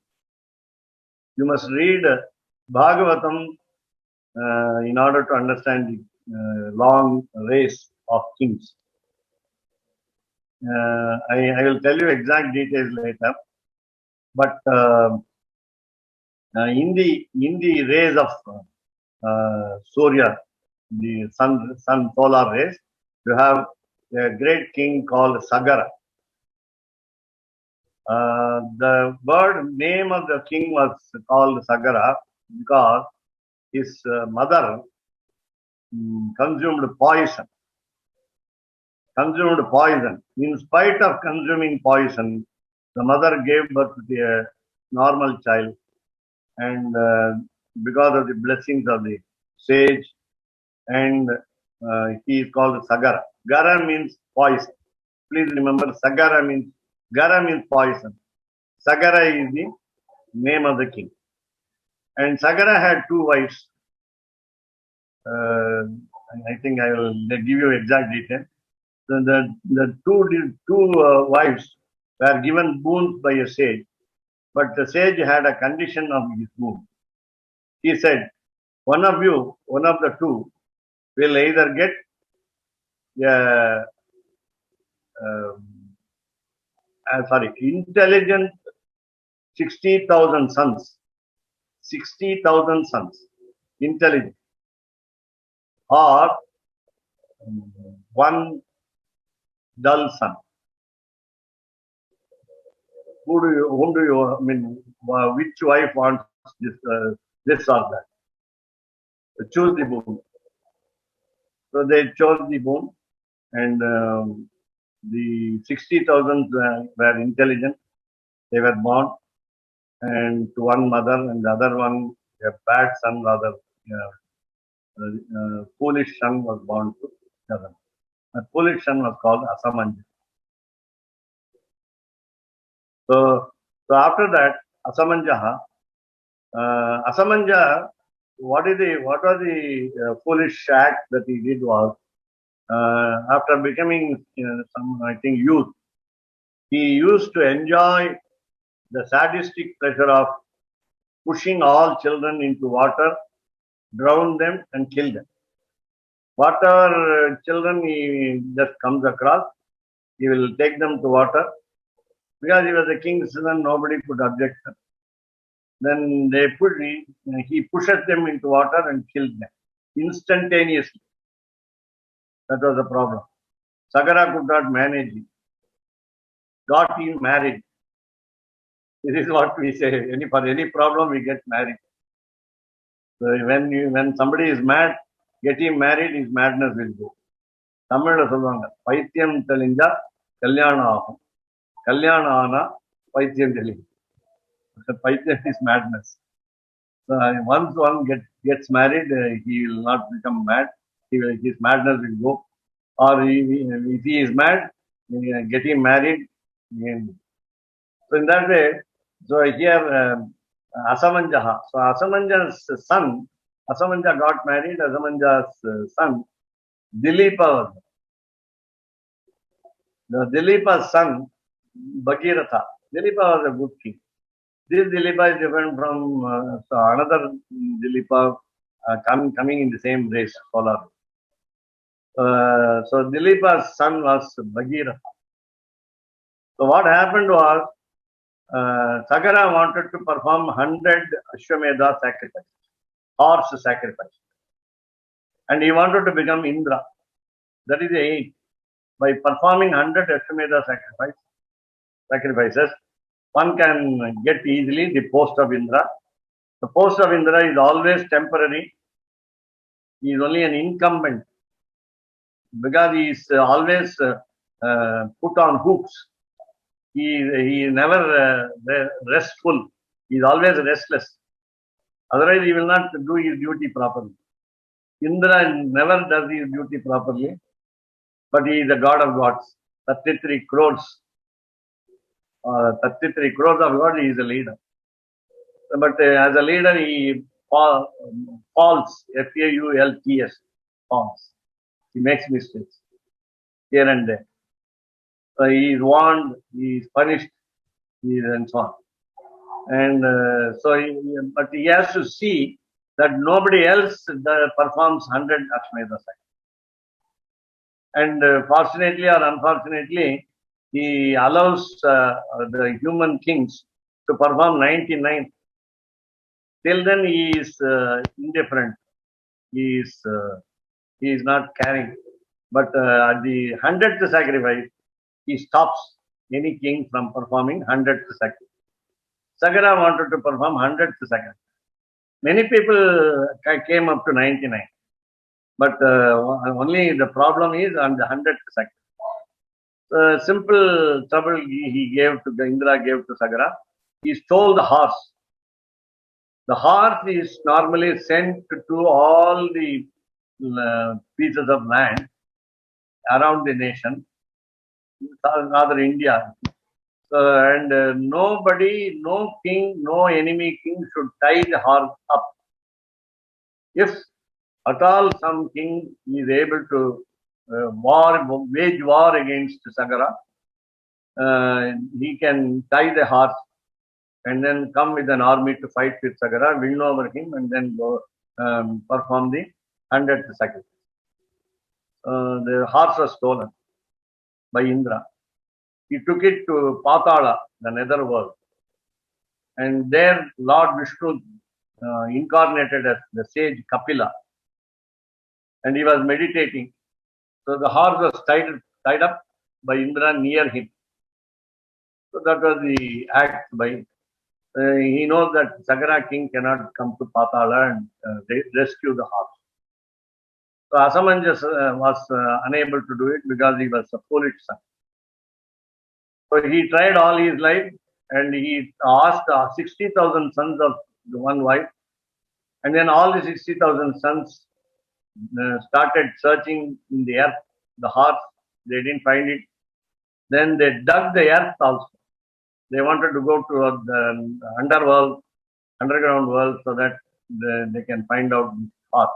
[SPEAKER 2] You must read Bhagavatam in order to understand the long race of kings. I will tell you exact details later. But in the rays of Surya, the sun solar rays, you have a great king called Sagara. The word name of the king was called Sagara because his mother consumed poison. In spite of consuming poison, the mother gave birth to a normal child, and because of the blessings of the sage, and he is called Sagara. Gara means poison. Please remember, Sagara means poison. Sagara is the name of the king. And Sagara had two wives. I think I will give you exact detail. The two wives were given boons by a sage, but the sage had a condition of his boon. He said, one of the two, will either get intelligent 60,000 sons. 60,000 sons, intelligent, or one dull son. Whom do you, I mean, which wife wants this or that? Choose the boon. So they chose the boon, and the 60,000 were intelligent. They were born, and to one mother, and the other one, a bad son, rather foolish son, was born to the other. The foolish son was called Asamanja. So after that, Asamanja, what was the foolish act that he did was, after becoming I think youth, he used to enjoy the sadistic pleasure of pushing all children into water, drown them and kill them. Whatever children he just comes across, he will take them to water. Because he was a king's son, nobody could object. Then he pushes them into water and kills them instantaneously. That was the problem. Sagara could not manage it. Got him married. This is what we say. For any problem, we get married. So when somebody is mad, get him married, his madness will go. Tamil சொல்லுவாங்க, பைத்தியம் தெளிஞ்சா கல்யாணம் ஆகும், கல்யாணம் ஆனா பைத்தியம் தெளியும். Paityam is madness. So once one gets married, he will not become mad. His madness will go. Or if he is mad, get him married. So in that way, so here Asamanjaha. So Asamanja's son, Asamanja got married. Asamanja's son, Dilipa. The Dilipa's son, Bhagiratha. Dilipa was a good king. This Dilipa is different from another Dilipa coming in the same race, solar. So Dilipa's son was Bhagiratha. So what happened was, Sagara wanted to perform 100 Ashwamedha sacrifices, horse sacrifice. And he wanted to become Indra. That is the aim. By performing 100 Ashwamedha sacrifices, one can get easily the post of Indra. The post of Indra is always temporary. He is only an incumbent because he is always put on hooks. He is never restful. He is always restless. Otherwise, he will not do his duty properly. Indra never does his duty properly, but he is the god of gods. 33 crores. 33 crores of God, he is a leader. But as a leader, he falls, F-A-U-L-T-S, falls. He makes mistakes here and there. So he is warned, he is punished, and so on. And but he has to see that nobody else performs 100 Ashmedha sacrifices. And fortunately or unfortunately, he allows the human kings to perform 99. Till then, he is indifferent. He is not caring. But at the 100th sacrifice, he stops any king from performing 100th sacrifice. Sagara wanted to perform 100th sacrifice. Many people came up to 99. But only the problem is on the 100th sacrifice. Simple trouble he gave to Indra gave to Sagara. He stole the horse. The horse is normally sent to all the pieces of land around the nation, rather India. And nobody, no king, no enemy king should tie the horse up. If at all some king is able to wage war against Sagara, he can tie the horse and then come with an army to fight with Sagara, win over him, and then go perform the 100th sacrifice. The horse was stolen by Indra. He took it to Patala, the nether world. And there Lord Vishnu incarnated as the sage Kapila. And he was meditating. So the horse was tied up by Indra near him. So that was the act by he knows that Sagara king cannot come to Patala and rescue the horse. So Asamanjas was unable to do it because he was a foolish son. So he tried all his life and he asked 60,000 sons of the one wife. And then all the 60,000 sons started searching in the earth, the horse. They didn't find it. Then they dug the earth also. They wanted to go to the underground world, so that they can find out the horse.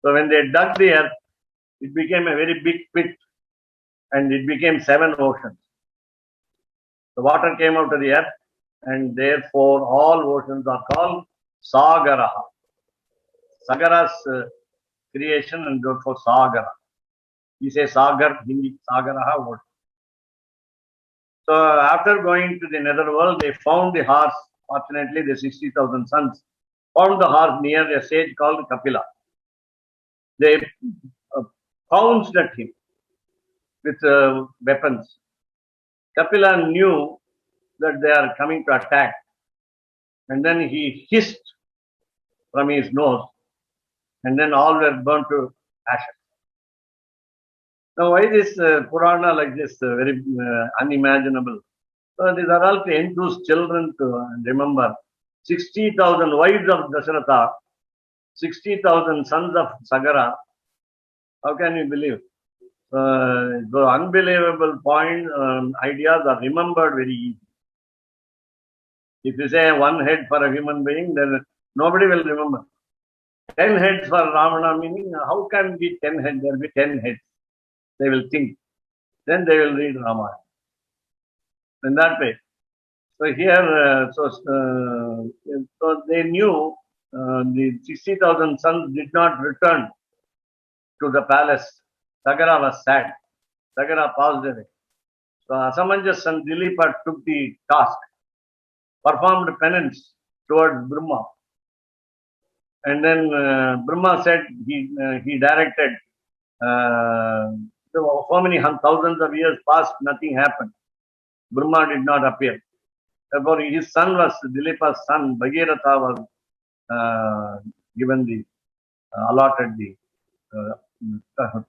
[SPEAKER 2] So when they dug the earth, it became a very big pit and it became 7 oceans. The water came out of the earth and therefore all oceans are called Sagaraha. Sagara's creation and therefore Sagara. We say Sagar, Hindi, Sagaraha ocean. So after going to the netherworld, they found the horse. Fortunately, the 60,000 sons found the horse near a sage called Kapila. They pounced at him with weapons. Kapila knew that they are coming to attack. And then he hissed from his nose. And then all were burnt to ashes. Now, why this Purana like this, very unimaginable? So these are all to enthuse children to remember. 60,000 wives of Dasharatha, 60,000 sons of Sagara. How can you believe? The unbelievable ideas are remembered very easy. If you say 1 head for a human being, then nobody will remember. 10 heads for Ravana, meaning how can be 10 heads? There will be 10 heads. They will think. Then they will read Ramayana. In that way. So here, so they knew the 60,000 sons did not return to the palace. Sagara was sad. Sagara passed away. So Asamanja's son Dilipa took the task, performed penance towards Brahma. And then Brahma said he directed so how many thousands of years passed, nothing happened. Brahma did not appear. Therefore, his son was Dilipa's son, Bhagiratha was given the allotted the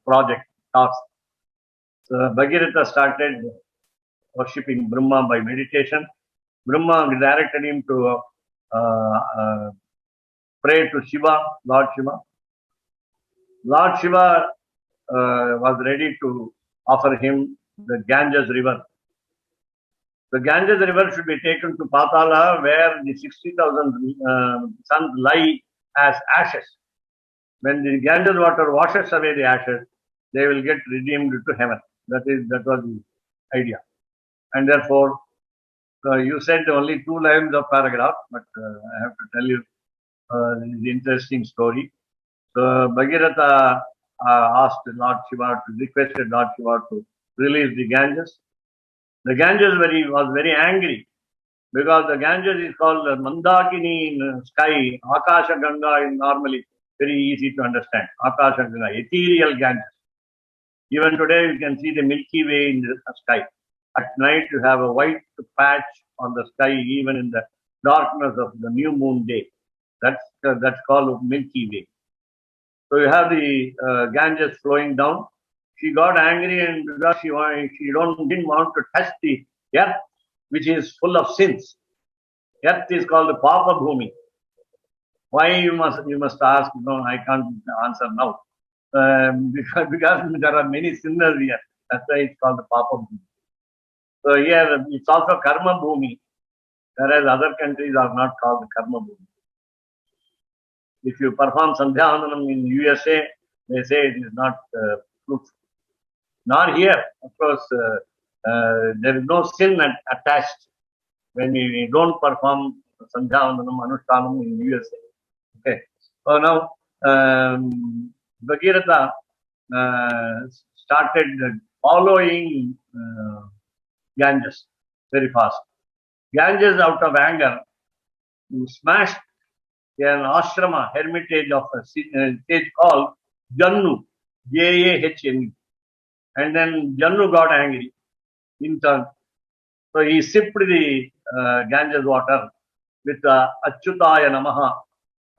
[SPEAKER 2] project task. So Bhagiratha started worshipping Brahma by meditation. Brahma directed him to pray to Shiva, Lord Shiva. Lord Shiva was ready to offer him the Ganges river. The Ganges river should be taken to Patala, where the 60,000 sons lie as ashes. When the Ganges water washes away the ashes, they will get redeemed to heaven. That was the idea. And therefore, you said only 2 lines of paragraph, but I have to tell you the interesting story. So Bhagiratha asked Lord Shiva requested Lord Shiva to release the Ganges. The Ganges was very angry because the Ganges is called Mandakini in sky. Akasha Ganga is normally very easy to understand. Akasha Ganga, ethereal Ganges. Even today you can see the Milky Way in the sky. At night you have a white patch on the sky, even in the darkness of the new moon day. That's called Milky Way. So you have the Ganges flowing down. She got angry, and because she didn't want to touch the earth, which is full of sins. Earth is called the Papa Bhumi. Why you must ask? No, I can't answer now. Because there are many sinners here. That's why it's called the Papa Bhumi. So here it's also Karma Bhumi, whereas other countries are not called the Karma Bhumi. If you perform Sandhyavandanam in USA, they say it is not fruitful. Not here. Of course, there is no sin attached when we don't perform Sandhyavandanam, Anushtanam in USA. Okay. So now, Bhagiratha started following Ganges very fast. Ganges, out of anger, smashed an ashrama, hermitage of a sage called Jannu, Jahnu. And then Jannu got angry in turn. So he sipped the Ganges water with Achyutaya Namaha.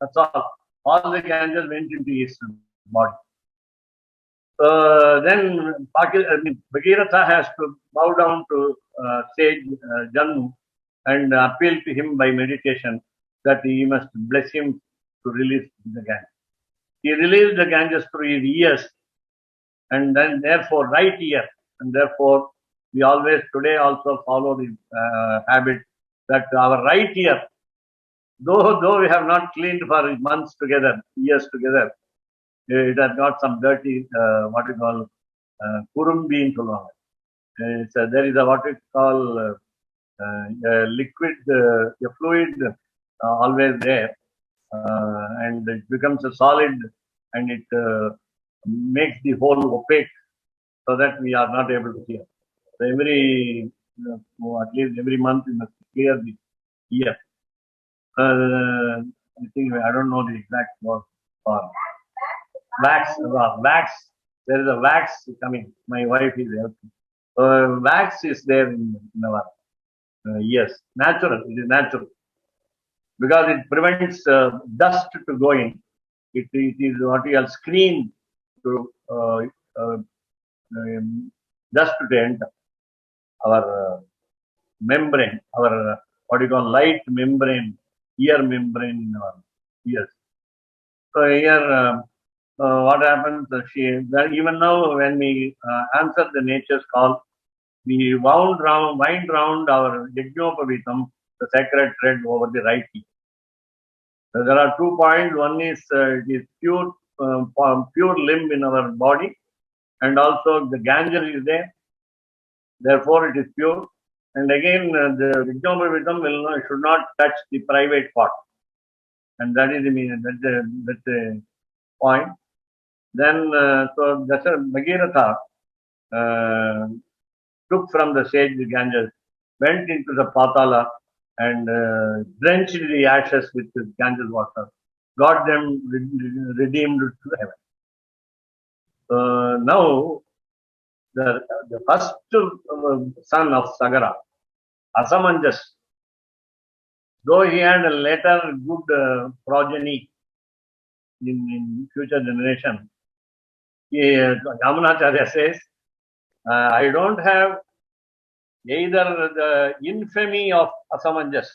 [SPEAKER 2] That's all. All the Ganges went into his body. Then Bhagiratha has to bow down to sage Jannu and appeal to him by meditation that he must bless him to release the Ganges. He released the Ganges through his ears, and then therefore right ear, and therefore we always today also follow the habit that our right ear, though we have not cleaned for months together, years together, it has got some dirty, what we call kurumbi in Tulanga. There is a what we call liquid, a fluid always there, and it becomes a solid, and it makes the whole opaque, so that we are not able to hear. So at least every month we must clear the ear. I think I don't know the exact word for wax. Wax. There is a wax coming. My wife is helping. Wax is there in our ears. Natural. It is natural because it prevents dust to go in. It is what we call screen to dust to enter. Our membrane, our what you call light membrane, ear membrane in our ears. So here, what happens? Even now, when we answer the nature's call, we wind round our yajnopavitam, the sacred thread over the right ear. So there are 2 points. One is it is pure limb in our body, and also the Ganges is there. Therefore, it is pure. And again, the Yajnopavitam should not touch the private part. And that is the meaning. That's the point. Then, so that's a Bhagiratha took from the sage the Ganges, went into the Patala and drenched the ashes with the Ganges water, got them redeemed to heaven. Now, the first son of Sagara, Asamanjas, though he had a later good progeny in future generation, Yamunacharya says, I don't have either the infamy of Asamanjas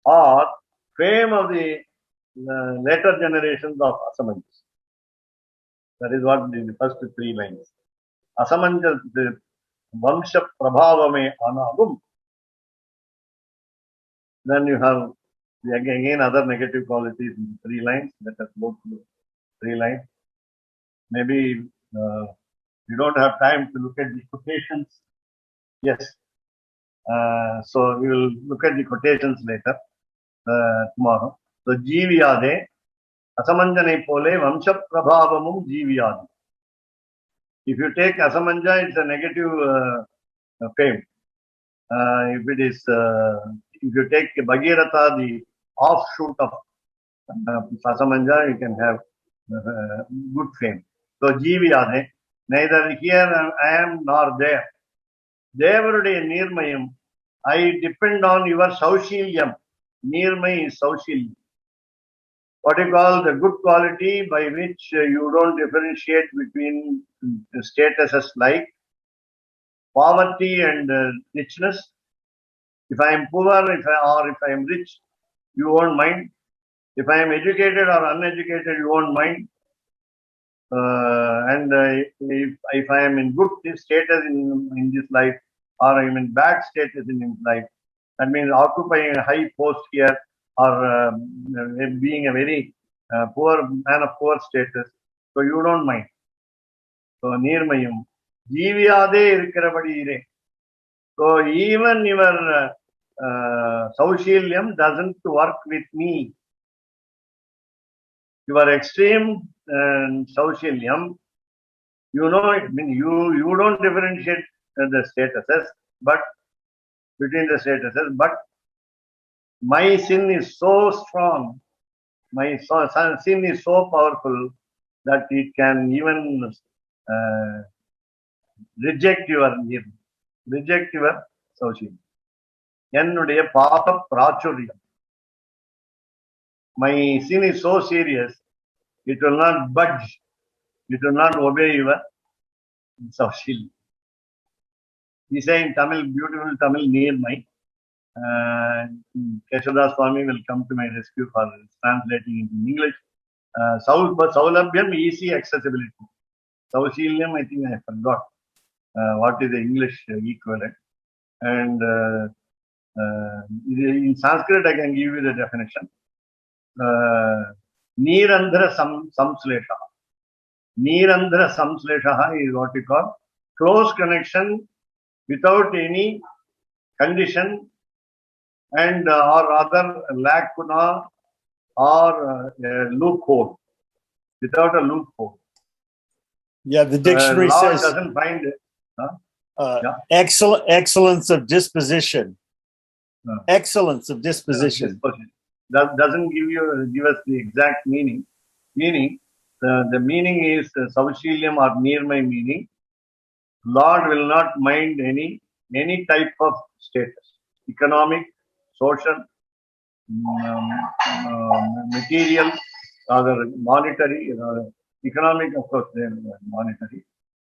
[SPEAKER 2] or fame of the later generations of Asamanjas. That is what the first three lines. Asamanjas, the Vamsha Prabhavame Anagum. Then you have again other negative qualities in 3 lines. Let us go through 3 lines. Maybe we don't have time to look at the quotations. Yes. So we will look at the quotations later, tomorrow. So, Jiviyade, Asamanjane pole, Vamsha Prabhavamum Jiviyade. If you take Asamanja, it's a negative fame. If it is, if you take Bhagirath, the offshoot of Asamanja, you can have good fame. So, Jiviyade, neither here I am nor there. Devarude Nirmayam, I depend on your Saushilyam. Nirmay is Saushilyam. What you call the good quality by which you don't differentiate between statuses like poverty and richness. If I am poor, or if I am rich, you won't mind. If I am educated or uneducated, you won't mind. And if I am in good status in this life, or I am in bad status in this life, that means occupying a high post here, or being a very poor man of poor status, so you don't mind. So Nirmayam, Jiviyade Irikkarabadi. So even your Saushilyam doesn't work with me. Your extreme Saushilyam, you know, I mean, you don't differentiate the statuses, but between the statuses, but my sin is so strong, my sin is so powerful that it can even reject your Saushilyam. என்னுடைய பாப பிராச்சுரியம். My sin is so serious, it will not budge, it will not obey your Saushilyam. He say in Tamil, beautiful Tamil, near my Keshadas Swami will come to my rescue for translating into English. Saulabhyam, easy accessibility. Saushilyam, I think I forgot what is the English equivalent. And in Sanskrit, I can give you the definition. Nirandhara Samslesha. Nirandhara Samslesha is what we call close connection without any condition and or other lacuna or loophole. Without a loophole.
[SPEAKER 3] Yeah, the dictionary
[SPEAKER 2] Lord
[SPEAKER 3] says
[SPEAKER 2] doesn't find it. Yeah.
[SPEAKER 3] Excellence of disposition. Excellence of disposition.
[SPEAKER 2] That doesn't give us the exact meaning. The meaning is Saushilyam or near my meaning. Lord will not mind any type of status, economic, social, material, rather monetary, economic, of course, monetary.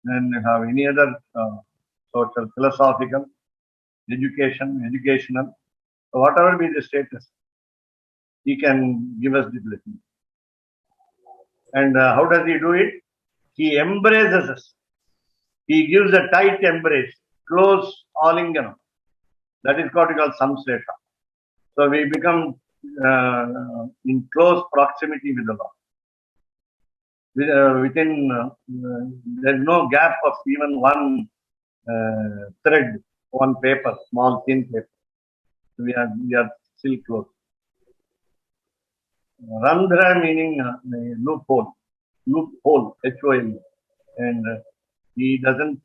[SPEAKER 2] Then you have any other social, philosophical, educational, so whatever be the status, he can give us the blessing. And how does he do it? He embraces us. He gives a tight embrace, close alinganam. That is what we call samslesha. So we become in close proximity with the Lord. Within, there is no gap of even one thread, one paper, small thin paper. We are still close. Randhra meaning loophole, H-O-L-E. And he doesn't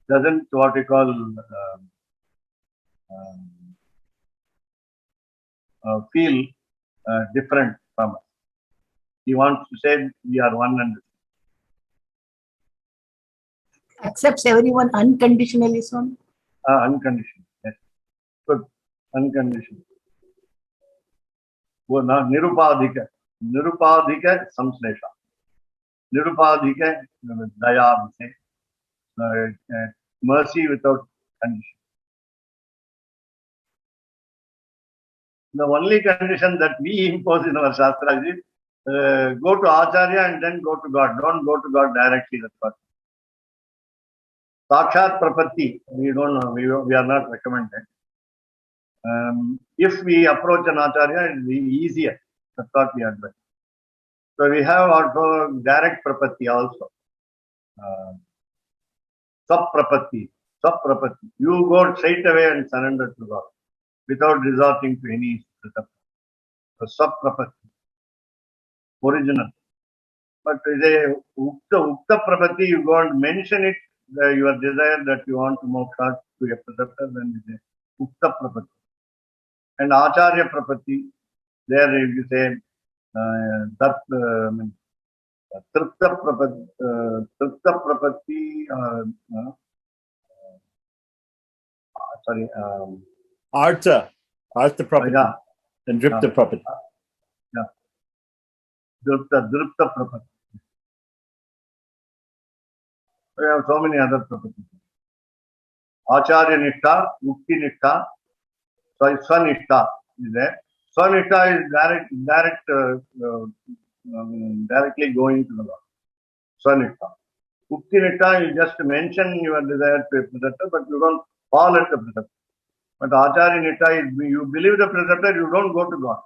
[SPEAKER 2] doesn't what we call feel different from us. He wants to say we are one and
[SPEAKER 4] Accepts everyone unconditionally, Swami.
[SPEAKER 2] unconditional. Yes. Good. Unconditional. Nirupadhika. Nirupadhika samslesha. Nirupadhika daya, we say. Mercy without condition. The only condition that we impose in our Shastra is go to Acharya and then go to God. Don't go to God directly. That's what. Sakshat Prapatti, we don't know, we are not recommended. If we approach an Acharya, it will be easier. That's what we advise. So we have also direct Prapatti also. Sub-Prapatti. Sub-Prapatti. You go straight away and surrender to God without resorting to any preceptor. So Sub-Prapatti. Original. But the Ukta Prapatti, you go and mention it, your desire that you want to moksha to a preceptor, then you say Ukta Prapatti. And Acharya Prapatti, there you say Tripta Prapatti, sorry.
[SPEAKER 3] Artha property.
[SPEAKER 2] Yeah.
[SPEAKER 3] And Dripta property.
[SPEAKER 2] Yeah. Dripta Prapatti. We have so many other properties. Acharya Nishtha, Mukti Nishtha, Swanishta is there. Swanishta is directly going to the Lord. Swanishta. Mukti Nishtha, you just mention your desire to a preceptor, but you don't fall at the preceptor. But Acharya Nishtha is you believe the preceptor, you don't go to God.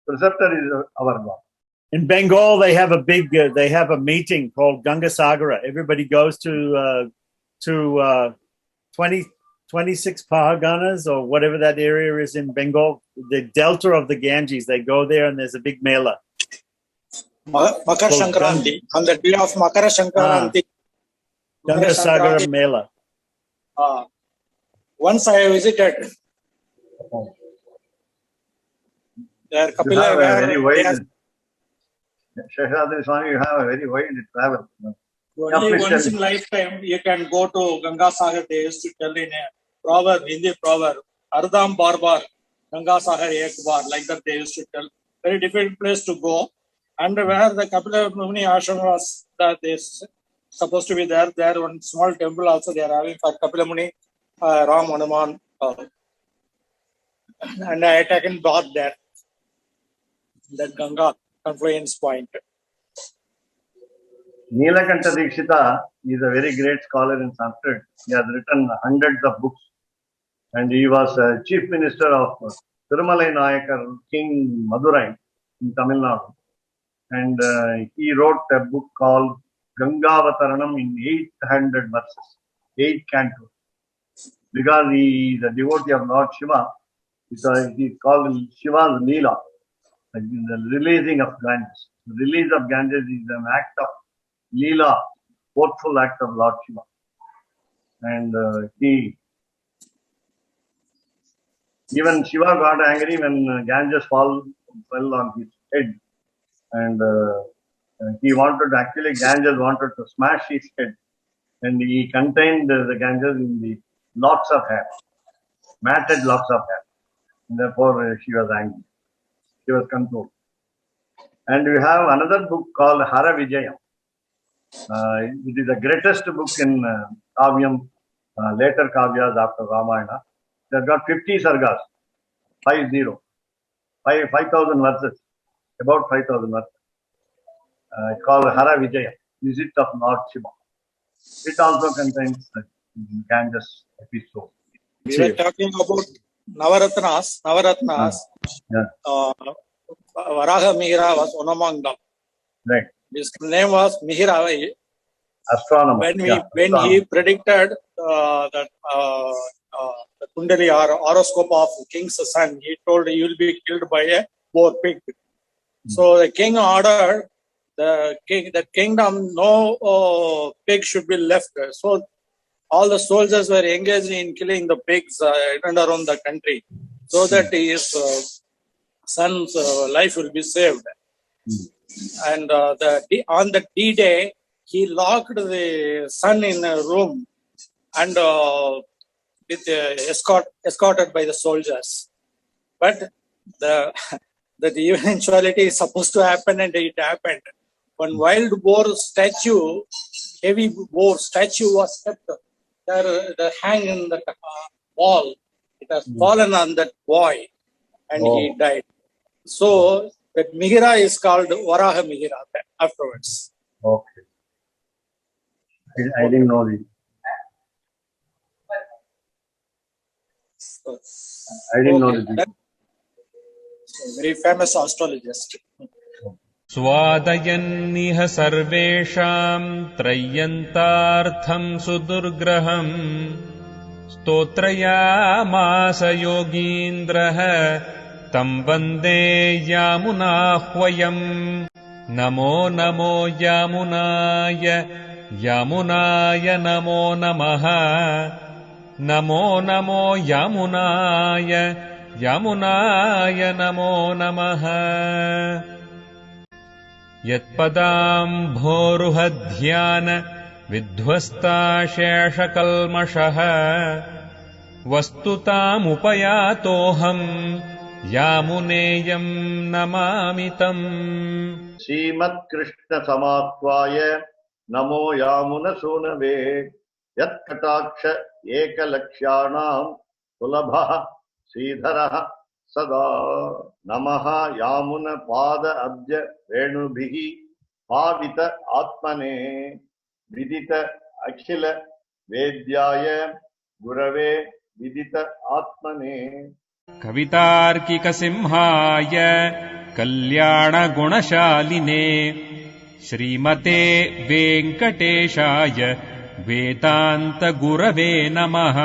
[SPEAKER 2] Preceptor is our God.
[SPEAKER 3] In Bengal, they have a meeting called Ganga Sagara. Everybody goes to 26 Parganas or whatever that area is in Bengal, the delta of the Ganges. They go there and there's a big mela.
[SPEAKER 5] Makar Sankranti. On the day of Makara Sankranti.
[SPEAKER 3] Ganga Sagara Mela.
[SPEAKER 5] Once I visited. There, Kapila,
[SPEAKER 2] very wide. Sheshadri Swami, you have a very wide travel.
[SPEAKER 5] Only once in lifetime you can go to Ganga Sagar. They used to tell in a proverb, Hindi proverb, Ardham Bar Bar, Ganga Sagar Ek Bar, like that they used to tell. Very difficult place to go. And where the Kapila Muni Ashram was, that is supposed to be there. There one small temple also they are having for Kapila Muni, Ram Hanuman. And I taken bath there. That Ganga confluence point.
[SPEAKER 2] Nilakanta Dikshita is a very great scholar in Sanskrit. He has written hundreds of books. And he was chief minister of Tirumalai Nayakar, King Madurai in Tamil Nadu. And he wrote a book called Gangavataranam in 800 verses, 8 cantos. Because he is a devotee of Lord Shiva, he is called Shiva's Leela. The releasing of Ganges. The release of Ganges is an act of Leela, forceful act of Lord Shiva. And even Shiva got angry when Ganges fell on his head. And Ganges wanted to smash his head. And he contained the Ganges in the locks of hair, matted locks of hair. And therefore, she was angry. She was controlled. And we have another book called Hara Vijayam. It is the greatest book in Kavyam, later Kavyas after Ramayana. They have got 50 sargas, 5,000 verses, about 5,000 verses. Called Hara Vijayam, Visit of Lord Shiva. It also contains the Ganges episode.
[SPEAKER 5] We were talking about Navaratnas.
[SPEAKER 2] Yeah.
[SPEAKER 5] Varaha Mihira was one among them.
[SPEAKER 2] Right.
[SPEAKER 5] His name was Mihira.
[SPEAKER 2] Astronomer.
[SPEAKER 5] When he predicted that the Kundali or horoscope of king's son, he told he will be killed by a boar pig. So the king ordered the kingdom, no pig should be left. So all the soldiers were engaged in killing the pigs in and around the country, so that his son's life will be saved. And on the D-Day, he locked the son in a room and escorted by the soldiers. But the eventuality is supposed to happen, and it happened. One wild boar statue, heavy boar statue was kept there, hang in the wall. It has fallen on that boy, and he died. So that Mihira is called Varaha Mihira afterwards.
[SPEAKER 2] Okay. I didn't know this. I didn't know this.
[SPEAKER 5] Very famous astrologist.
[SPEAKER 1] स्वादयन्निह सर्वेषाम् त्रय्यन्तार्थम् सुदुर्ग्रहम् स्तोत्रयामास योगीन्द्रः तम् वन्दे यामुनाह्वयम् नमो नमो यामुनाय यामुनाय नमो नमः नमो नमो यामुनाय यामुनाय नमो नमः यत्पदाम्भोरुहध्यान विध्वस्ताशेषकल्मषः वस्तुतामुपयातोऽहम् यामुनेयम् नमामि तम्
[SPEAKER 2] श्रीमत्कृष्ण समात्वाय नमो यामुनसूनवे यत्कटाक्ष एकलक्ष्याणां सुलभः श्रीधरः सदा नमः यामुन पाद अब्ज वेणुभिः पावित आत्मने विदित अखिल वेद्याय गुरवे विदित आत्मने
[SPEAKER 1] कवितार्किकसिंहाय कल्याणगुणशालिने श्रीमते वेङ्कटेशाय वेदान्तगुरवे नमः।